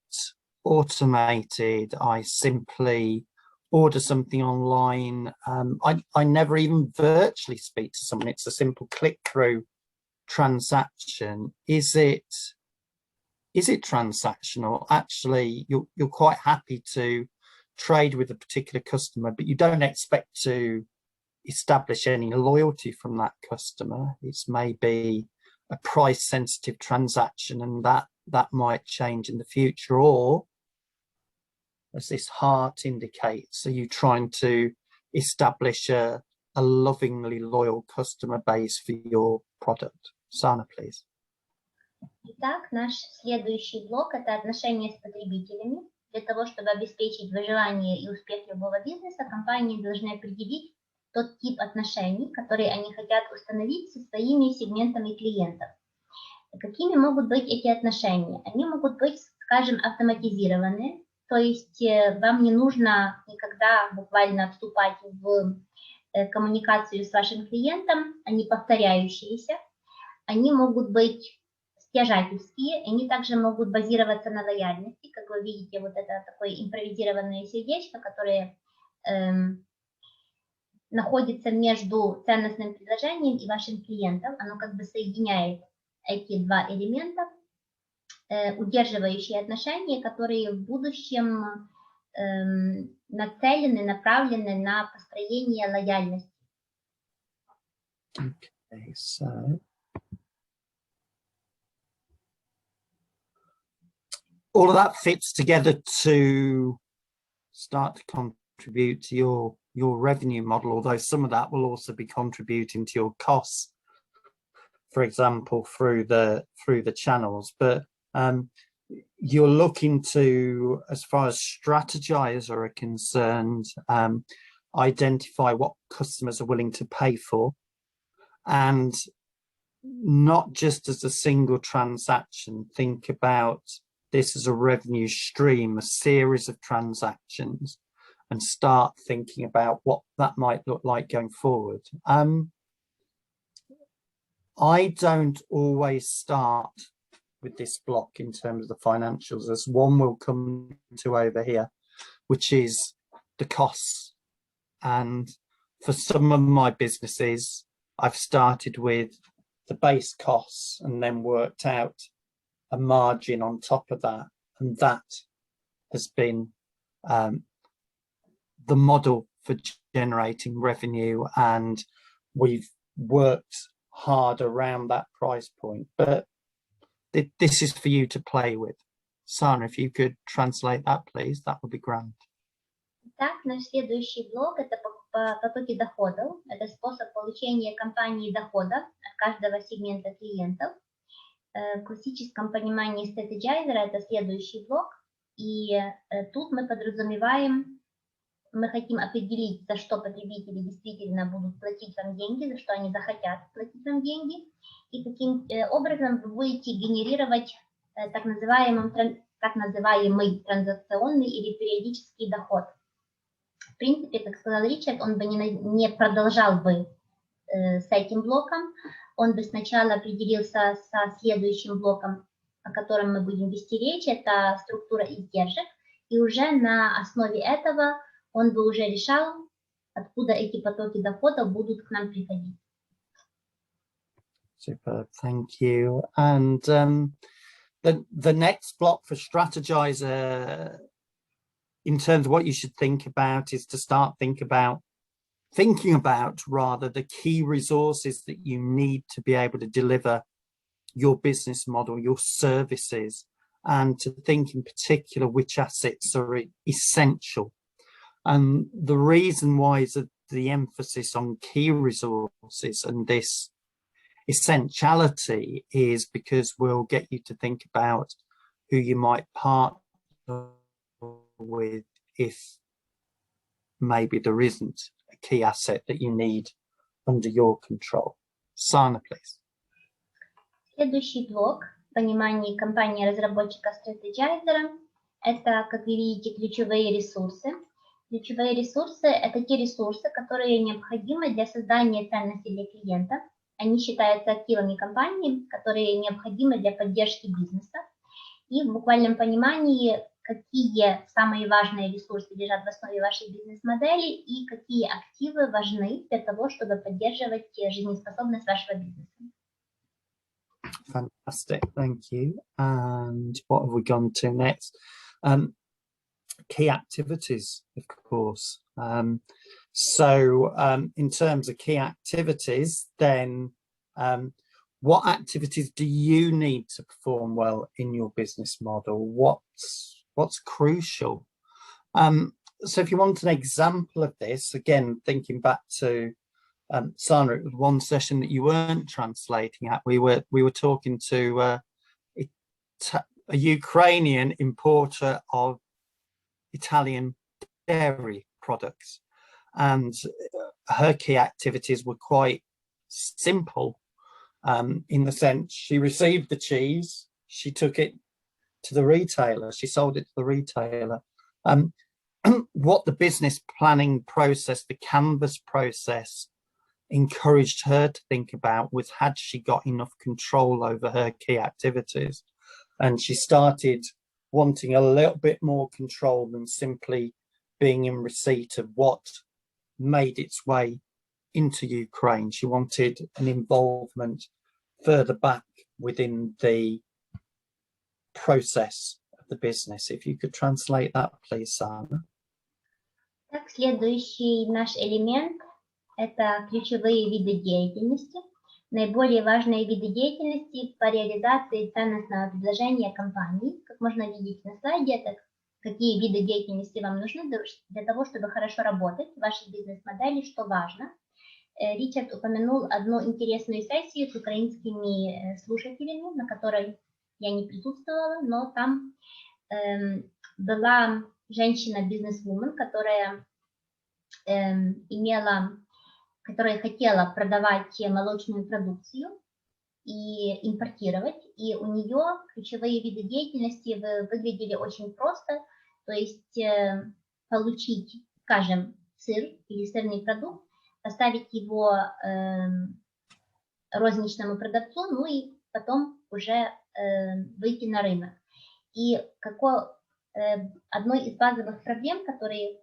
automated? I simply order something online. I never even virtually speak to someone. It's a simple click-through transaction. Is it transactional? Actually, you're quite happy to trade with a particular customer, but you don't expect to establish any loyalty from that customer. It's maybe a price-sensitive transaction, and that might change in the future. Or, as this heart indicates, are you trying to establish a lovingly loyal customer base for your product? Sana, please. Итак, наш следующий блок – это отношения с потребителями. Для того, чтобы обеспечить выживание и успех любого бизнеса, компании должны определить тот тип отношений, которые они хотят установить со своими сегментами клиентов. Какими могут быть эти отношения? Они могут быть, скажем, автоматизированные, то есть вам не нужно никогда буквально вступать в коммуникацию с вашим клиентом, они повторяющиеся, они могут быть стяжательские, они также могут базироваться на лояльности, как вы видите, вот это такое импровизированное сердечко, которое находится между ценностным предложением и вашим клиентом, оно как бы соединяет эти два элемента, удерживающие отношения, которые в будущем нацелены, направлены на построение лояльности. Okay, so all of that fits together to start to contribute to your revenue model, although some of that will also be contributing to your costs, for example, through the channels. But you're looking to, as far as Strategizer are concerned, identify what customers are willing to pay for, and not just as a single transaction. Think about this as a revenue stream, a series of transactions, and start thinking about what that might look like going forward. I don't always start with this block in terms of the financials, as one will come to over here, which is the costs. And for some of my businesses, I've started with the base costs and then worked out a margin on top of that. And that has been the model for generating revenue. And we've worked hard around that price point. But this is for you to play with. Sana, if you could translate that, please, that would be grand. Так, наш следующий блок – это потоки доходов. Это способ получения компании дохода от каждого сегмента клиентов. В классическом понимании стратегайзера это следующий блок. И тут мы подразумеваем, мы хотим определить, за что потребители действительно будут платить вам деньги, за что они захотят платить вам деньги. И таким образом вы будете генерировать так называемый транзакционный или периодический доход. В принципе, как сказал Ричард, он бы не продолжал бы с этим блоком, он бы сначала определился со следующим блоком, о котором мы будем вести речь, это структура издержек, и уже на основе этого он бы уже решал, откуда эти потоки дохода будут к нам приходить. Super, thank you. And the next block for strategizer, in terms of what you should think about, is to start thinking about rather the key resources that you need to be able to deliver your business model, your services, and to think in particular which assets are essential. And the reason why is the emphasis on key resources and this essentiality is because we'll get you to think about who you might partner with if maybe there isn't a key asset that you need under your control. Sana, please. Следующий блок в понимании компании-разработчика стратегайзера – это, как вы видите, ключевые ресурсы. Ключевые ресурсы – это те ресурсы, которые необходимы для создания ценности для клиента. Они считаются активами компании, которые необходимы для поддержки бизнеса. И в буквальном понимании, какие самые важные ресурсы лежат в основе вашей бизнес-модели и какие активы важны для того, чтобы поддерживать жизнеспособность вашего бизнеса. Fantastic, thank you. And what have we gone to next? Key activities, of course. So in terms of key activities, then what activities do you need to perform well in your business model? What's crucial? So if you want an example of this, again, thinking back to Sana, it was one session that you weren't translating at. We were talking to a Ukrainian importer of Italian dairy products, and her key activities were quite simple in the sense she received the cheese, she took it to the retailer, she sold it to the retailer. What the business planning process, the canvas process, encouraged her to think about was, had she got enough control over her key activities? And she started wanting a little bit more control than simply being in receipt of what made its way into Ukraine. She wanted an involvement further back within the process of the business. If you could translate that, please, Sana. Так, следующий наш элемент – это ключевые виды деятельности. Наиболее важные виды деятельности по реализации ценностного предложения компании. Как можно видеть на слайде, это какие виды деятельности вам нужны для того, чтобы хорошо работать в вашей бизнес-модели, что важно. Ричард упомянул одну интересную сессию с украинскими слушателями, на которой я не присутствовала, но там была женщина-бизнес-вумен, которая хотела продавать молочную продукцию и импортировать, и у нее ключевые виды деятельности выглядели очень просто, то есть получить скажем, сыр или сырный продукт, поставить его розничному продавцу, ну и потом уже выйти на рынок. И одной из базовых проблем, которые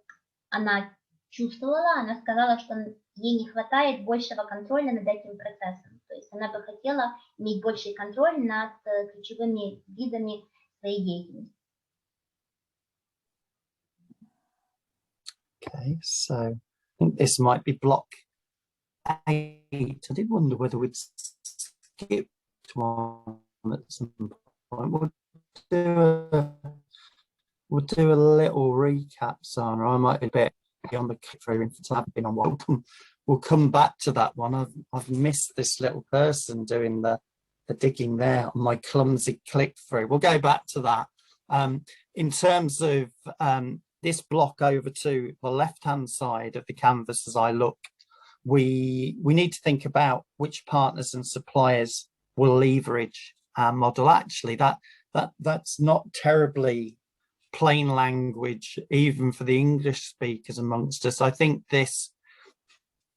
она чувствовала, она сказала, что ей не хватает большего контроля над этим процессом. То есть она бы хотела иметь больший контроль над ключевыми видами своей деятельности. Okay, so I think this might be block 8. I did wonder whether we'd skip one at some point. We'll do a little recap, Sana. I might be a bit beyond the click-through since I haven't been on one. We'll come back to that one. I've missed this little person doing the digging there on my clumsy click-through. We'll go back to that. In terms of this block over to the left-hand side of the canvas, as I look, we need to think about which partners and suppliers will leverage our model. Actually, that's not terribly plain language, even for the English speakers amongst us. I think this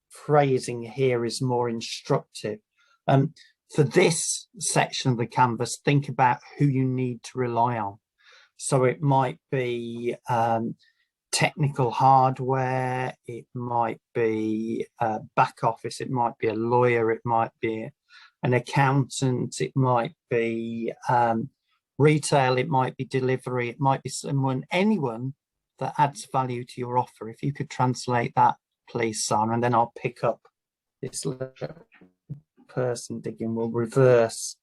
phrasing here is more instructive. For this section of the canvas, think about who you need to rely on. So it might be technical hardware, it might be back office, it might be a lawyer, it might be an accountant, it might be retail, it might be delivery, it might be anyone that adds value to your offer. If you could translate that, please, Sana, and then I'll pick up this little person digging. We'll reverse.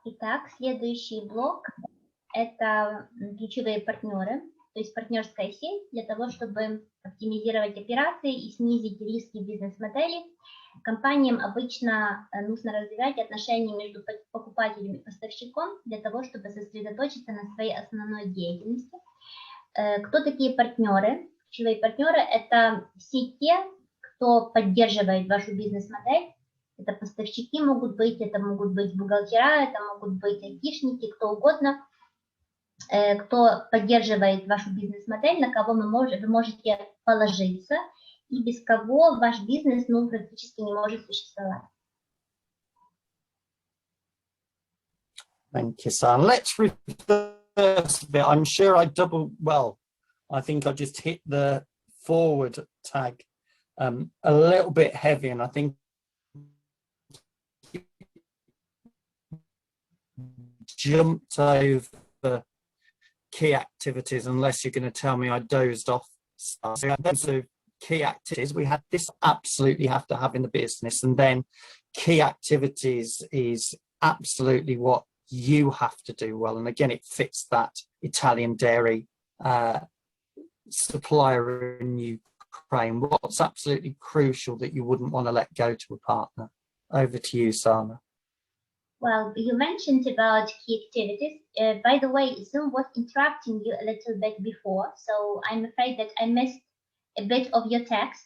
Итак, следующий блок – это ключевые партнеры, то есть партнерская сеть для того, чтобы оптимизировать операции и снизить риски бизнес-модели. Компаниям обычно нужно развивать отношения между покупателем и поставщиком для того, чтобы сосредоточиться на своей основной деятельности. Кто такие партнеры? Ключевые партнеры – это все те, кто поддерживает вашу бизнес-модель. Это поставщики могут быть, это могут быть бухгалтера, это могут быть айтишники, кто угодно, кто поддерживает вашу бизнес-модель, на кого вы можете положиться, и без кого ваш бизнес практически не может существовать. Thank you, Sana. Let's reverse a bit. I'm sure I think I just hit the forward tag a little bit heavy, and I think jumped over key activities, unless you're going to tell me I dozed off. So in terms of key activities, we had this absolutely have to have in the business, and then key activities is absolutely what you have to do well. And again, it fits that Italian dairy supplier in Ukraine. What's absolutely crucial that you wouldn't want to let go to a partner? Over to you, Sana. Well, you mentioned about key activities. By the way, Zoom was interrupting you a little bit before, so I'm afraid that I missed a bit of your text.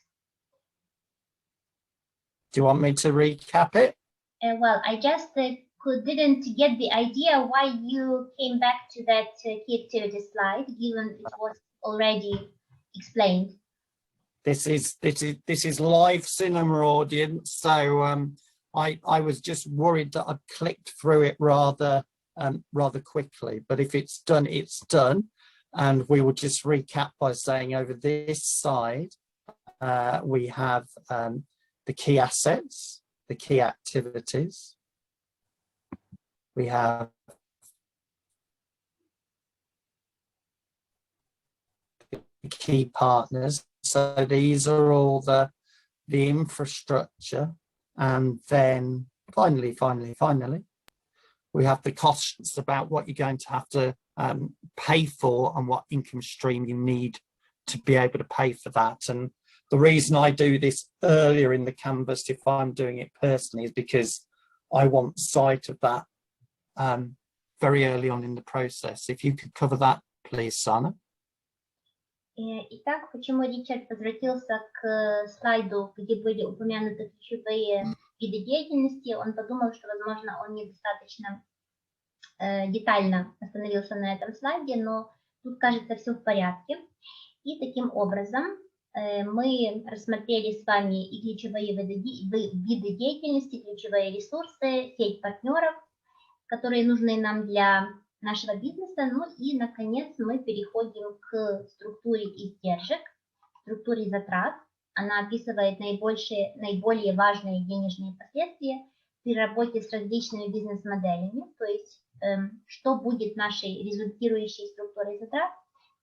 Do you want me to recap it? Well, I just didn't get the idea why you came back to that key activity slide, given it was already explained. This is live cinema audience, so I was just worried that I'd clicked through it rather quickly. But if it's done, it's done. And we will just recap by saying over this side, we have the key assets, the key activities. We have the key partners. So these are all the infrastructure. And then finally, we have the costs about what you're going to have to pay for and what income stream you need to be able to pay for that. And the reason I do this earlier in the canvas, if I'm doing it personally, is because I want sight of that very early on in the process. If you could cover that, please, Sana. Итак, почему Ричард возвратился к слайду, где были упомянуты ключевые виды деятельности? Он подумал, что, возможно, он недостаточно детально остановился на этом слайде, но Тут, кажется, все в порядке. И таким образом мы рассмотрели с вами и ключевые виды деятельности, ключевые ресурсы, сеть партнеров, которые нужны нам для нашего бизнеса. Ну и, наконец, мы переходим к структуре издержек, структуре затрат. Она описывает наиболее важные денежные последствия при работе с различными бизнес-моделями, то есть что будет нашей результирующей структурой затрат,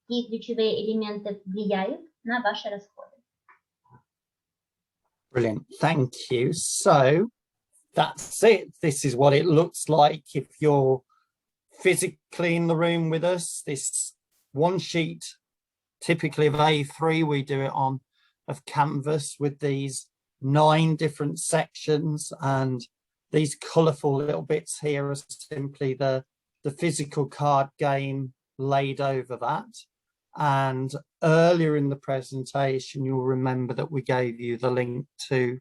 какие ключевые элементы влияют на ваши расходы. Brilliant, thank you. So that's it. This is what it looks like if you're physically in the room with us. This one sheet, typically of A3, we do it on, of canvas with these 9 different sections, and these colourful little bits here are simply the physical card game laid over that. And earlier in the presentation, you'll remember that we gave you the link to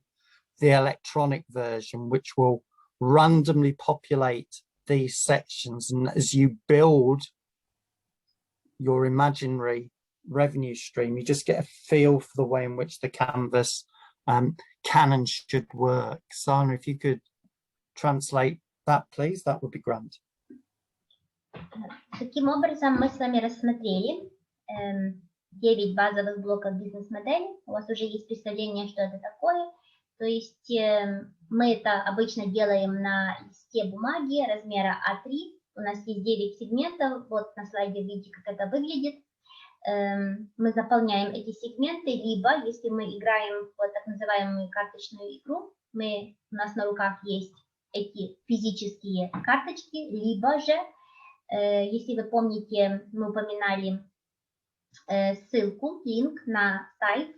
the electronic version, which will randomly populate these sections. And as you build your imaginary revenue stream, you just get a feel for the way in which the canvas can and should work. Sana, if you could translate that, please, that would be grand. Таким образом, мы с вами рассмотрели 9 базовых блоков бизнес-модели. У вас уже есть представление, что это такое. То есть мы это обычно делаем на листе бумаги размера А3. У нас есть 9 сегментов. Вот на слайде видите, как это выглядит. Мы заполняем эти сегменты, либо, если мы играем в так называемую карточную игру, у нас на руках есть эти физические карточки, либо же, если вы помните, мы упоминали ссылку, линк на сайт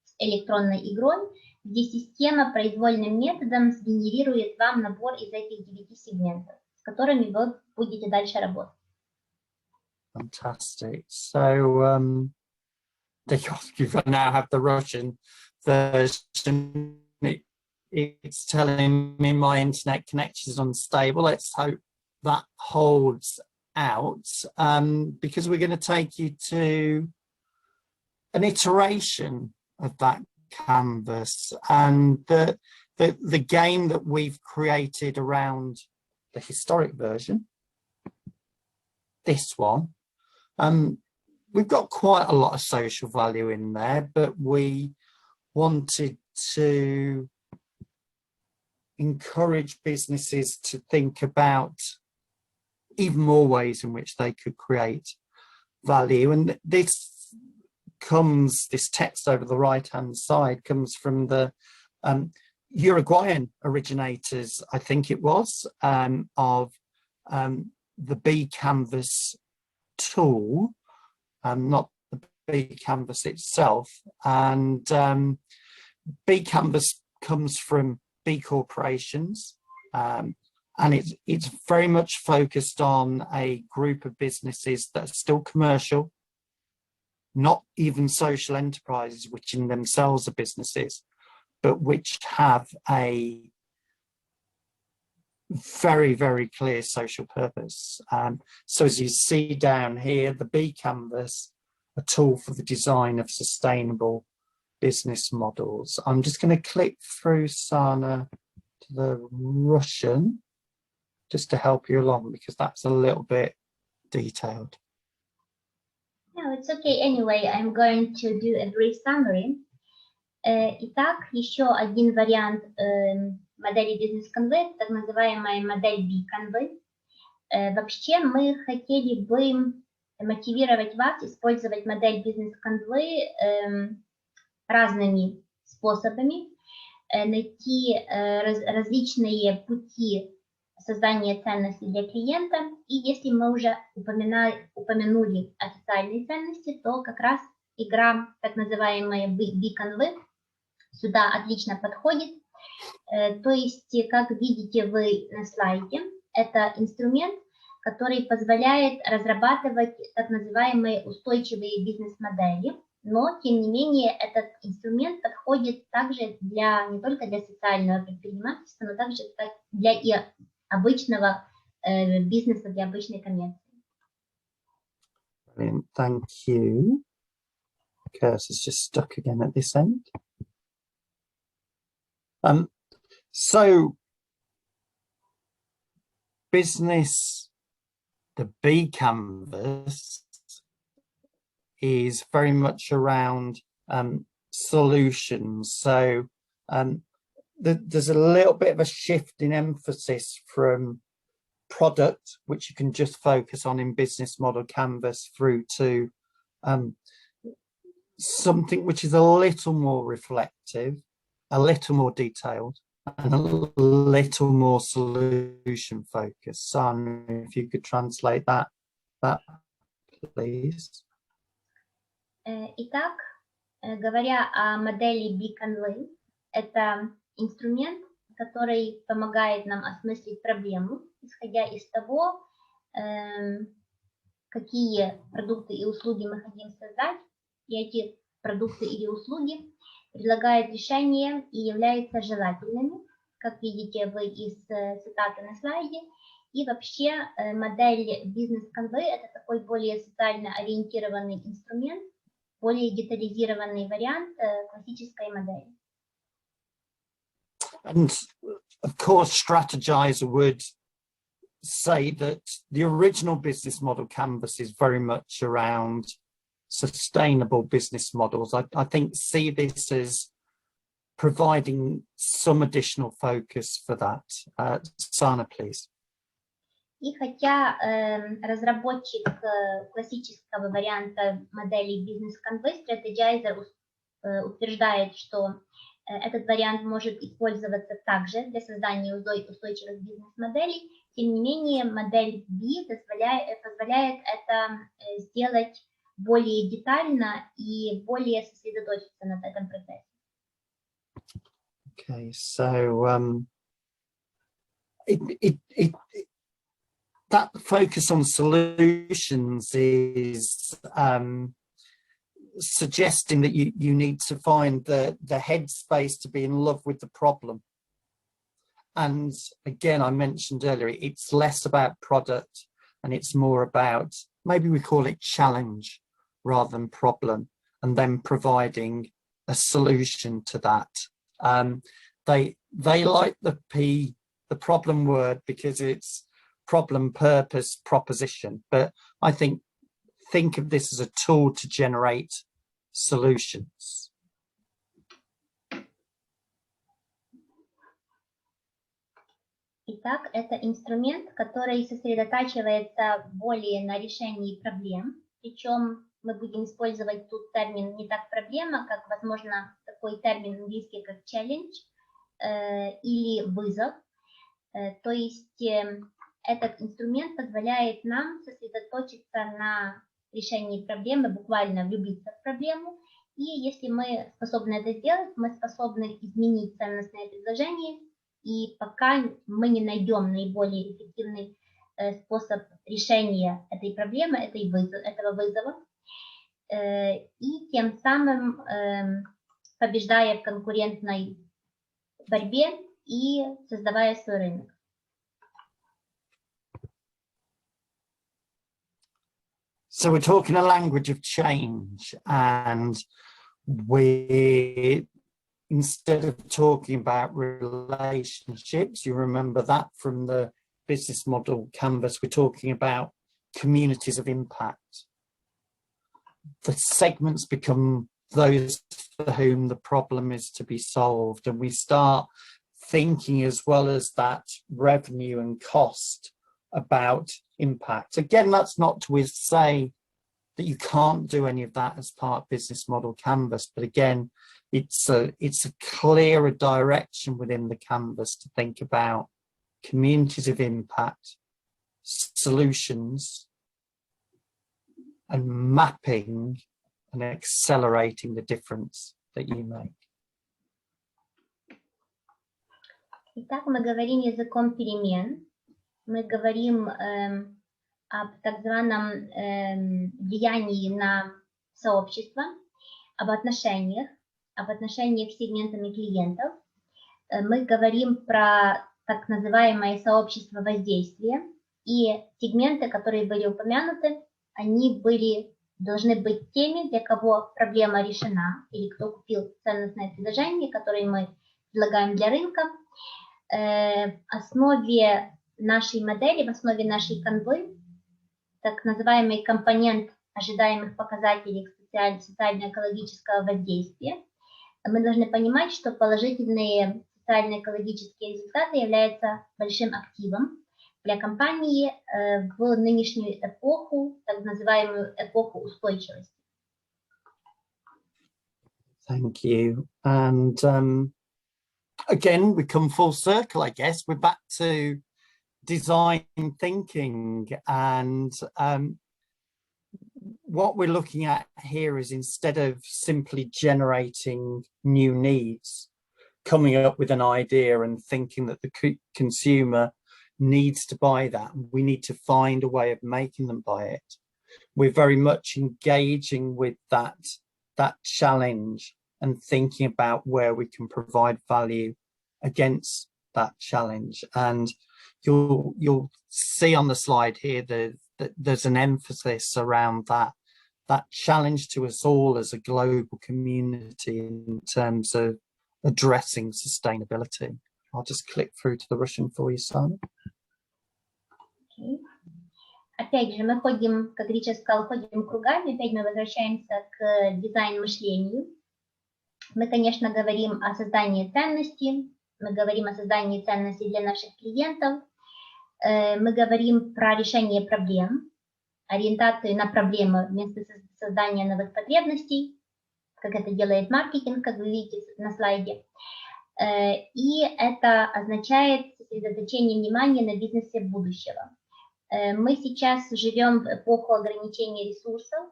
с электронной игрой, где система произвольным методом сгенерирует вам набор из этих 9 сегментов, с которыми вы будете дальше работать. Fantastic. So you now have the Russian version. It's telling me my internet connection is unstable. Let's hope that holds out, because we're going to take you to an iteration of that canvas, and the game that we've created around the historic version, this one. We've got quite a lot of social value in there, but we wanted to encourage businesses to think about even more ways in which they could create value. And this text over the right-hand side comes from the Uruguayan originators, I think it was, of the B Canvas tool, not the B Canvas itself. And B Canvas comes from B corporations, and it's very much focused on a group of businesses that are still commercial, not even social enterprises, which in themselves are businesses, but which have a very, very clear social purpose. So as you see down here, the B Canvas, a tool for the design of sustainable business models. I'm just going to click through, Sana, to the Russian, just to help you along, because that's a little bit detailed. No, it's okay. Anyway, I'm going to do a brief summary. Итак, еще один вариант модели бизнес-канвы, так называемая модель B-канвы. Вообще мы хотели бы мотивировать вас использовать модель бизнес-канвы разными способами, найти различные пути создания ценностей для клиента. И если мы уже упомянули официальные ценности, то как раз игра, так называемая B-канвы, сюда отлично подходит. То есть, как видите вы на слайде, это инструмент, который позволяет разрабатывать так называемые устойчивые бизнес-модели, но, тем не менее, этот инструмент подходит также не только для социального предпринимательства, но также для и обычного бизнеса, для обычной коммерции. Brilliant, thank you. Cursor's just stuck again at this end. So business, the B canvas is very much around solutions. So there's a little bit of a shift in emphasis from product, which you can just focus on in business model canvas, through to something which is a little more reflective, a little more detailed, and a little more solution focused. Sana, if you could translate that please. Итак, говоря о модели B-Convey, это инструмент, который помогает нам осмыслить проблему, исходя из того, какие продукты и услуги мы хотим создать, и эти продукты или услуги предлагают решения и являются желательными, как видите вы из цитаты на слайде. И вообще модель Business Convey – это такой более социально ориентированный инструмент, более детализированный вариант классической модели. And of course, Strategizer would say that the original business model canvas is very much around sustainable business models. I think see this as providing some additional focus for that. Sana, please. И хотя разработчик классического варианта модели Business Convey, Strategizer утверждает, что этот вариант может использоваться также для создания устойчивых бизнес-моделей, тем не менее модель B позволяет это сделать более детально и более сосредоточиться на этом процессе. Okay, so that focus on solutions is suggesting that you need to find the headspace to be in love with the problem. And again, I mentioned earlier, it's less about product and it's more about, maybe we call it challenge rather than problem, and then providing a solution to that. They like the problem word because it's problem, purpose, proposition, but I think of this as a tool to generate solutions. Итак, это инструмент, который сосредотачивается более на решении проблем, причем мы будем использовать тут термин не так проблема, как, возможно, такой термин английский, как challenge или вызов. То есть этот инструмент позволяет нам сосредоточиться на решении проблемы, буквально влюбиться в проблему. И если мы способны это сделать, мы способны изменить ценностное предложение. И пока мы не найдем наиболее эффективный способ решения этой проблемы, этого вызова, и тем самым побеждая в конкурентной борьбе и создавая свой рынок. So we're talking a language of change, and we, instead of talking about relationships, you remember that from the business model canvas, we're talking about communities of impact. The segments become those for whom the problem is to be solved, and we start thinking, as well as that revenue and cost, about impact. Again, that's not to say that you can't do any of that as part of business model canvas, but again, it's a clearer direction within the canvas to think about communities of impact, solutions, and mapping and accelerating the difference that you make. Итак, мы говорим языком перемен. Мы говорим об так званом влиянии на сообщество, об отношениях с сегментами клиентов. Мы говорим про так называемое сообщество воздействия, и сегменты, которые были упомянуты, они были должны быть теми, для кого проблема решена, или кто купил ценностное предложение, которое мы предлагаем для рынка. В основе нашей модели, в основе нашей канвы, так называемый компонент ожидаемых показателей социально-экологического воздействия. Мы должны понимать, что положительные социально-экологические результаты являются большим активом для компании в нынешнюю эпоху, так называемую эпоху устойчивости. Thank you. And again, we come full circle, I guess. We're back to design thinking, and what we're looking at here is, instead of simply generating new needs, coming up with an idea and thinking that the consumer needs to buy that, we need to find a way of making them buy it. We're very much engaging with that challenge and thinking about where we can provide value against that challenge. And you'll see on the slide here that there's an emphasis around that challenge to us all as a global community in terms of addressing sustainability. I'll just click through to the Russian for you, Sana. Okay. Опять же, мы ходим, как Ричард сказал, ходим кругами, опять мы возвращаемся к дизайн-мышлению. Мы, конечно, говорим о создании ценностей, мы говорим о создании ценностей для наших клиентов, мы говорим про решение проблем, ориентацию на проблемы вместо создания новых потребностей, как это делает маркетинг, как вы видите на слайде. И это означает сосредоточение внимания на бизнесе будущего. Мы сейчас живем в эпоху ограничения ресурсов.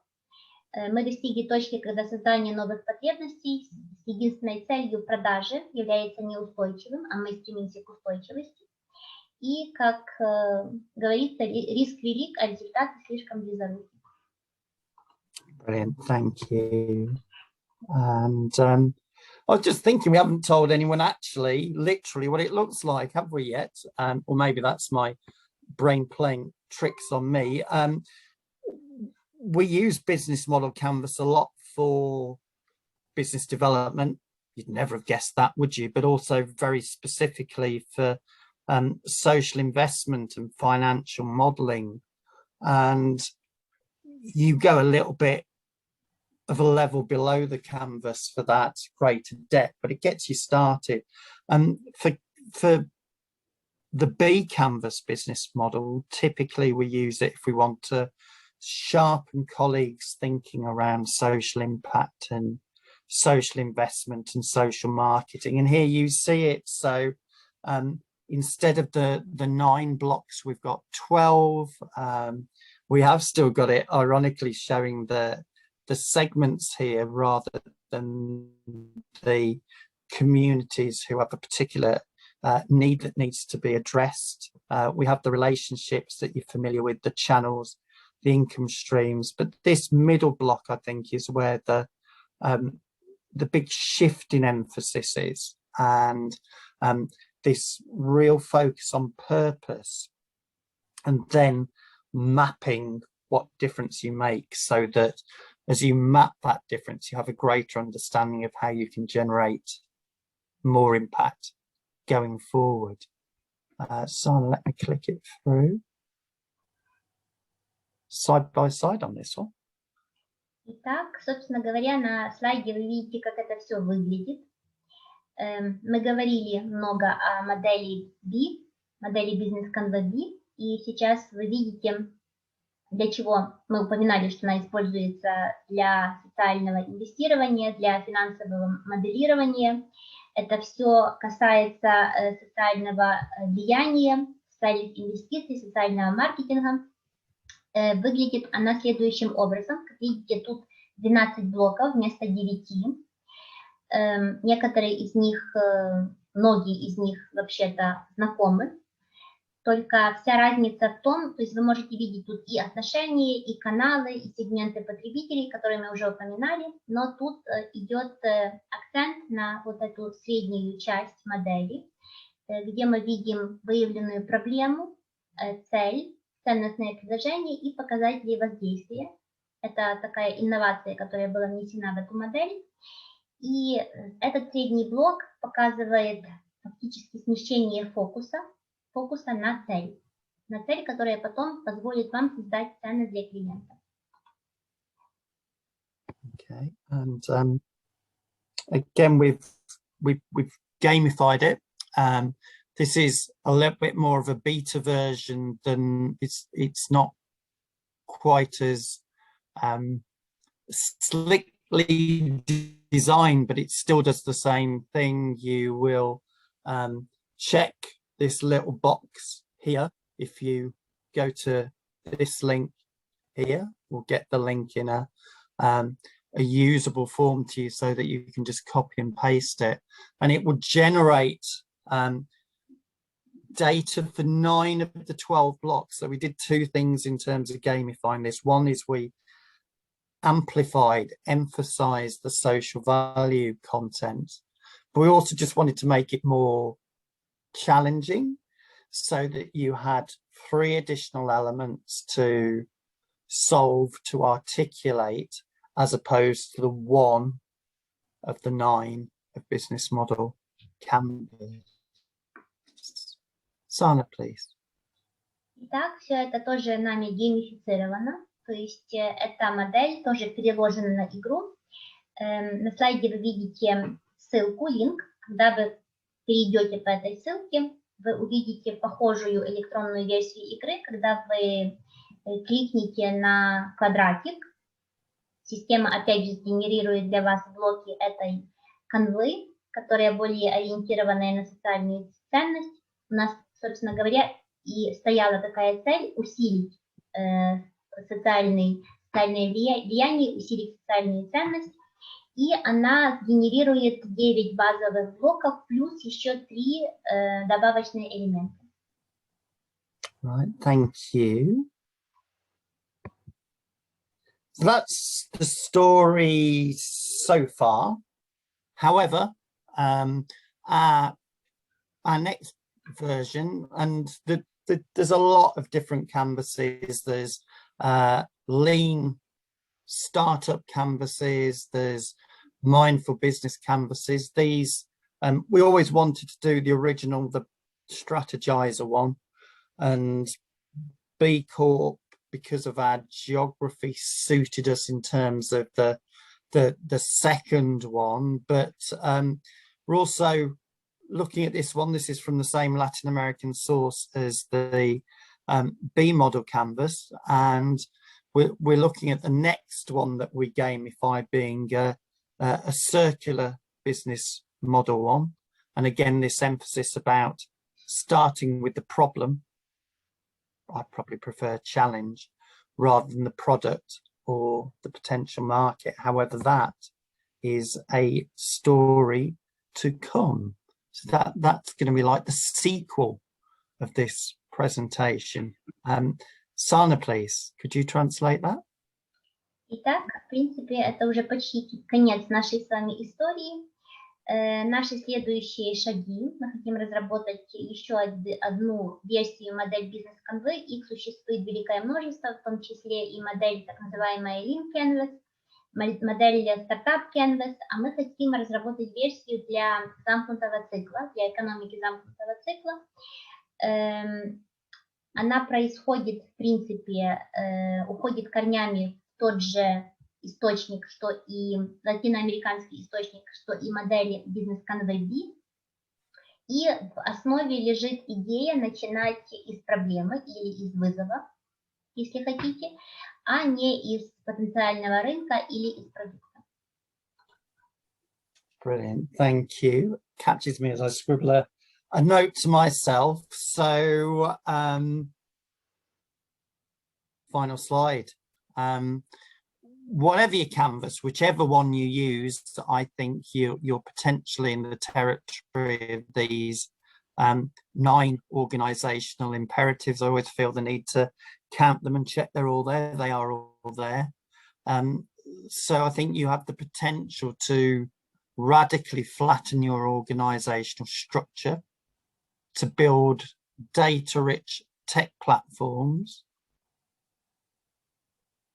Мы достигли точки, когда создание новых потребностей с единственной целью продажи является неустойчивым, а мы стремимся к устойчивости. И, как говорится, риск велик, а результаты слишком близоруки. Brilliant, thank you. And I was just thinking, we haven't told anyone actually, literally, what it looks like, have we yet? Or maybe that's my brain playing tricks on me. We use business model canvas a lot for business development. You'd never have guessed that, would you? But also very specifically for social investment and financial modeling. And you go a little bit of a level below the canvas for that greater depth, but it gets you started. For the B canvas business model, typically we use it if we want to sharpen colleagues' thinking around social impact and social investment and social marketing. And here you see it. So instead of the 9 blocks, we've got 12. We have still got it ironically showing the segments here rather than the communities who have a particular need that needs to be addressed. We have the relationships that you're familiar with, the channels, the income streams, but this middle block, I think, is where the big shift in emphasis is, and this real focus on purpose, and then mapping what difference you make, so that as you map that difference, you have a greater understanding of how you can generate more impact going forward. So let me click it through. Side by side on this one. Итак, собственно говоря, на слайде вы видите, как это все выглядит. Мы говорили много о модели B, модели бизнес-канва B, и сейчас вы видите, для чего мы упоминали, что она используется для социального инвестирования, для финансового моделирования. Это все касается социального влияния, социальных инвестиций, социального маркетинга. Выглядит она следующим образом. Как видите, тут 12 блоков вместо 9. Некоторые из них, многие из них вообще-то знакомы. Только вся разница в том, то есть вы можете видеть тут и отношения, и каналы, и сегменты потребителей, которые мы уже упоминали, но тут идет акцент на вот эту среднюю часть модели, где мы видим выявленную проблему, цель, ценностное предложение и показатели воздействия. Это такая инновация, которая была внесена в эту модель. И этот средний блок показывает фактически смещение фокуса на цель, которая потом позволит вам создать ценность для клиента. Okay, and again, we've gamified it. This is a little bit more of a beta version than it's not quite as slickly designed, but it still does the same thing. You will check this little box here. If you go to this link here, we'll get the link in a usable form to you so that you can just copy and paste it, and it will generate data for 9 of the 12 blocks. So we did 2 things in terms of gamifying this. One is we emphasized the social value content, but we also just wanted to make it more challenging so that you had 3 additional elements to solve, to articulate, as opposed to the 1 of the 9 of business model canvas. Sana, please. Итак, все это тоже нами геймифицировано, то есть эта модель тоже переложена на игру. На слайде вы видите ссылку, линк. Когда вы перейдете по этой ссылке, вы увидите похожую электронную версию игры. Когда вы кликните на квадратик, система опять же генерирует для вас блоки этой канвы, которая более ориентированная на социальную ценность. У нас, собственно говоря, и стояла такая цель усилить социальное влияние, усилить социальную ценность. И она генерирует 9 базовых блоков плюс еще 3 добавочные элемента. Right, thank you. So that's the story so far. However, our next version, and there's a lot of different canvases. There's lean startup canvases, there's mindful business canvases. These we always wanted to do the original, the strategizer one, and B Corp, because of our geography, suited us in terms of the second one. But we're also looking at this one. This is from the same Latin American source as the B model canvas, and we're looking at the next one that we gamify being a circular business model one. And again, this emphasis about starting with the problem. I probably prefer challenge rather than the product or the potential market. However, that is a story to come. So that's going to be like the sequel of this presentation. Sana, please, could you translate that? Итак, в принципе, это уже почти конец нашей с вами истории. Наши следующие шаги. Мы хотим разработать еще одну версию модель бизнес-канвы. Их существует великое множество, в том числе и модель так называемая Lean Canvas, модель Startup Canvas, а мы хотим разработать версию для замкнутого цикла, для экономики замкнутого цикла. Она происходит, в принципе, уходит корнями в тот же источник, что и латиноамериканский источник, что и модели бизнес-канвы B. И в основе лежит идея начинать из проблемы или из вызова, если хотите, а не из потенциального рынка или из продукта. Brilliant, thank you. Catches me as I scribble a note to myself. So final slide. Whatever your canvas, whichever one you use, I think you're potentially in the territory of these 9 organizational imperatives. I always feel the need to count them and check they're all there. They are all there. So I think you have the potential to radically flatten your organizational structure, to build data-rich tech platforms,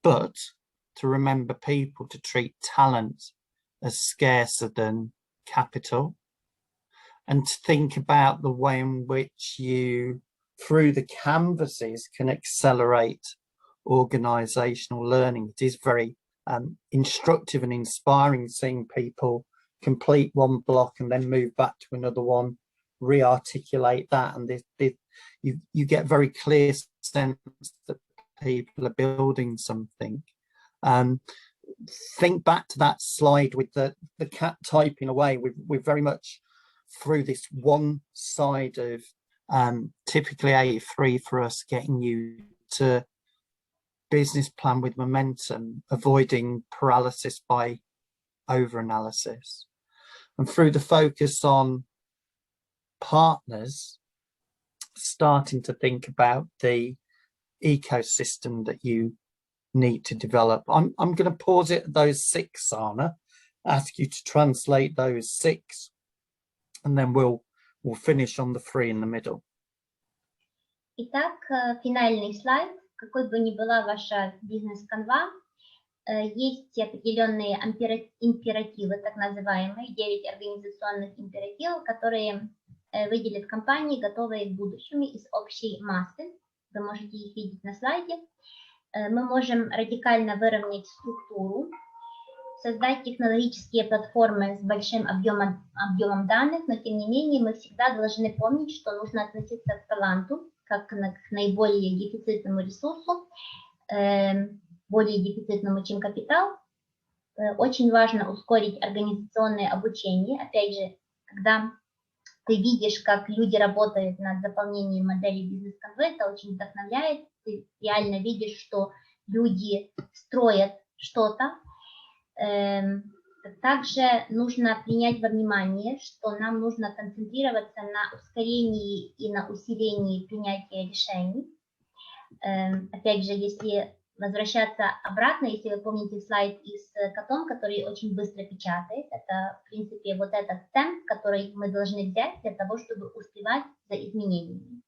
but to remember people, to treat talent as scarcer than capital, and to think about the way in which you, through the canvases, can accelerate organisational learning. It is very instructive and inspiring seeing people complete one block and then move back to another one, re-articulate that, and you get very clear sense that people are building something. Think back to that slide with the cat typing away. We're very much through this one side of typically A3 for us, getting you to business plan with momentum, avoiding paralysis by over-analysis. And through the focus on partners, starting to think about the ecosystem that you need to develop. I'm going to pause it at those 6, Sana, ask you to translate those 6, and then we'll finish on the 3 in the middle. Итак, финальный слайд. Какой бы ни была ваша бизнес-канва, есть определенные императивы, так называемые, 9 организационных императивов, которые выделят компании, готовые к будущему из общей массы. Вы можете их видеть на слайде. Мы можем радикально выровнять структуру, создать технологические платформы с большим объемом данных, но тем не менее мы всегда должны помнить, что нужно относиться к таланту как к наиболее дефицитному ресурсу, более дефицитному, чем капитал. Очень важно ускорить организационное обучение. Опять же, когда ты видишь, как люди работают над заполнением модели бизнес-канвы, это очень вдохновляет. Ты реально видишь, что люди строят что-то. Также нужно принять во внимание, что нам нужно концентрироваться на ускорении и на усилении принятия решений. Опять же, если возвращаться обратно, если вы помните слайд с котом, который очень быстро печатает, это, в принципе, вот этот темп, который мы должны взять для того, чтобы успевать за изменениями.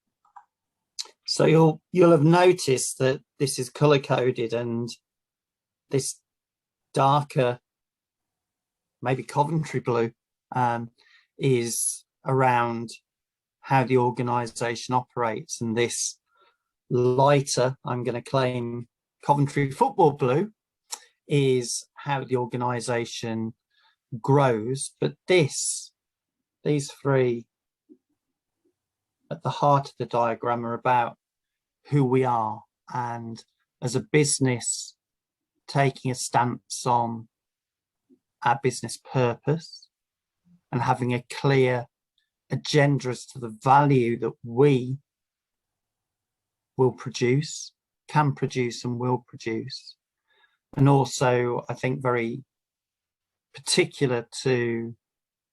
So you'll have noticed that this is color-coded, and this darker, maybe Coventry blue, is around how the organisation operates, and this lighter, I'm going to claim, Coventry football blue is how the organisation grows. But these 3 at the heart of the diagram are about who we are, and as a business taking a stance on our business purpose and having a clear agenda as to the value that we will produce, can produce and will produce. And also, I think very particular to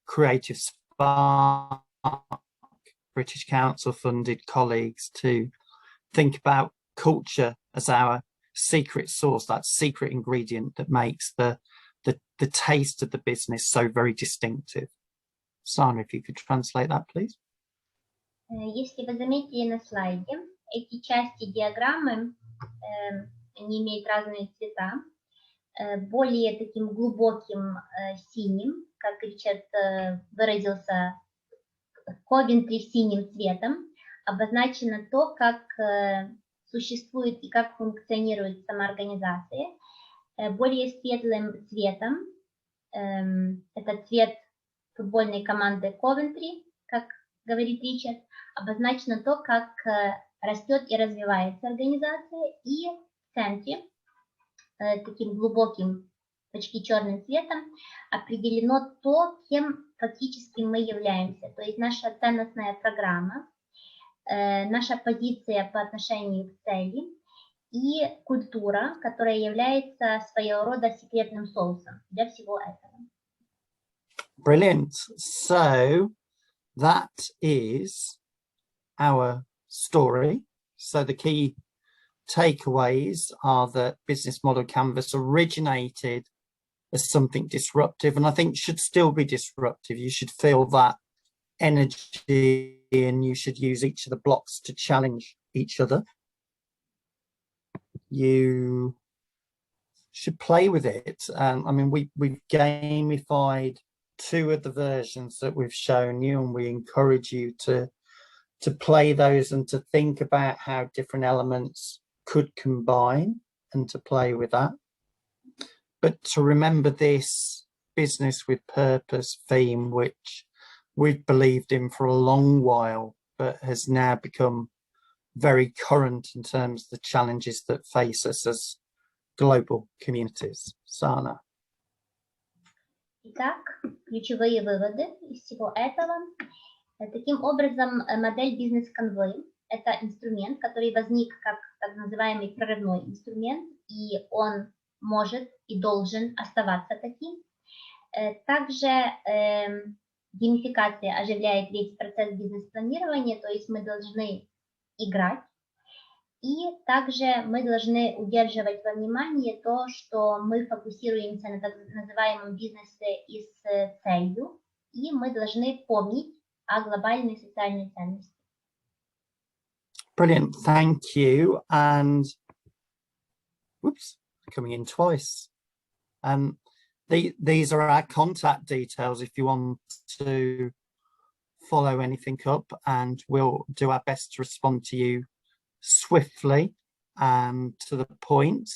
Creative Spark, British Council funded colleagues, to think about culture as our secret sauce, that secret ingredient that makes the taste of the business so very distinctive. Sana, if you could translate that, please. Если вы заметили на слайде, эти части диаграммы, они имеют разные цвета. Более таким глубоким синим, как Ричард выразился, Coventry синим цветом, обозначено то, как существует и как функционирует сама организация. Более светлым цветом, это цвет футбольной команды Coventry, как говорит Ричард, обозначено то, как растет и развивается организация, и в центре таким глубоким, почти черным цветом определено то, кем фактически мы являемся, то есть наша ценностная программа, наша позиция по отношению к цели и культура, которая является своего рода секретным соусом для всего этого. Brilliant. So that is our story. So the key takeaways are that business model canvas originated as something disruptive, and I think should still be disruptive. You should feel that energy, and you should use each of the blocks to challenge each other. You should play with it. I mean, we've gamified 2 of the versions that we've shown you, and we encourage you to play those and to think about how different elements could combine and to play with that. But to remember this business with purpose theme, which we've believed in for a long while, but has now become very current in terms of the challenges that face us as global communities. Sana. Итак, ключевые выводы из всего этого. Таким образом, модель бизнес-конвой – это инструмент, который возник как так называемый прорывной инструмент, и он может и должен оставаться таким. Также геймификация оживляет весь процесс бизнес-планирования, то есть мы должны играть, и также мы должны удерживать во внимании то, что мы фокусируемся на так называемом бизнесе и с целью, и мы должны помнить о глобальной социальной ценности. Brilliant, thank you. And whoops, coming in twice. These are our contact details if you want to follow anything up, and we'll do our best to respond to you swiftly and to the point.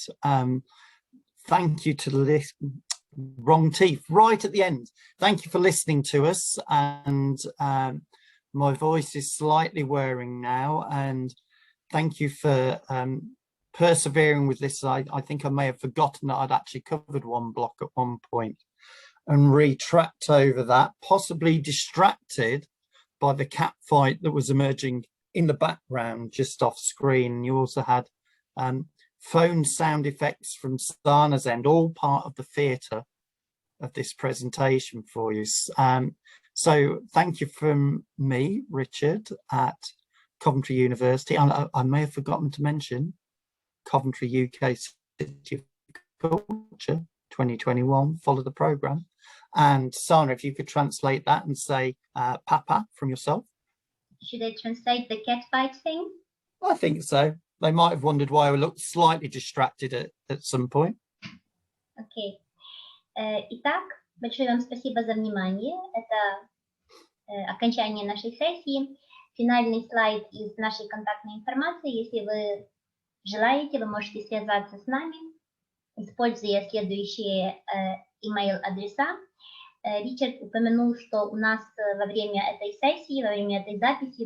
Thank you to the wrong teeth right at the end. Thank you for listening to us, and my voice is slightly wearing now, and thank you for persevering with this. I think I may have forgotten that I'd actually covered one block at one point and retracked over that, possibly distracted by the cat fight that was emerging in the background just off screen. You also had phone sound effects from Sana's end, all part of the theatre of this presentation for you. So thank you from me, Richard, at Coventry University. And I may have forgotten to mention Coventry UK City of Culture 2021, follow the programme. And Sana, if you could translate that and say Papa from yourself. Should I translate the cat fight thing? I think so. They might have wondered why I looked slightly distracted at some point. Окей. Итак, большое вам спасибо за внимание. Это окончание нашей сессии. Финальный слайд из нашей контактной информации. Если вы желаете, вы можете связаться с нами, используя следующие email-адреса. Ричард упомянул, что у нас во время этой сессии, во время этой записи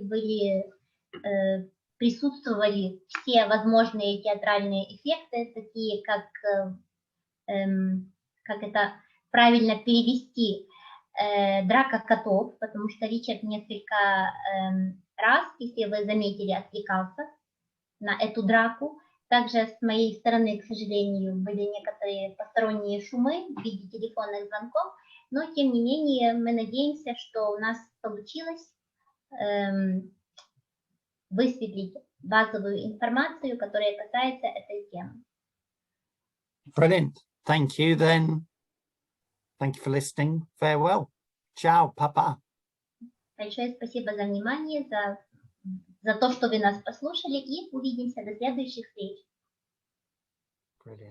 присутствовали все возможные театральные эффекты, такие как это правильно перевести, драка котов, потому что Ричард несколько раз, если вы заметили, отвлекался на эту драку. Также с моей стороны, к сожалению, были некоторые посторонние шумы в виде телефонных звонков, но тем не менее мы надеемся, что у нас получилось высветлить базовую информацию, которая касается этой темы. Brilliant. Thank you then. Thank you for listening. Farewell. Ciao, Papa. Большое спасибо за внимание, за то, что вы нас послушали, и увидимся до следующих встреч. Brilliant.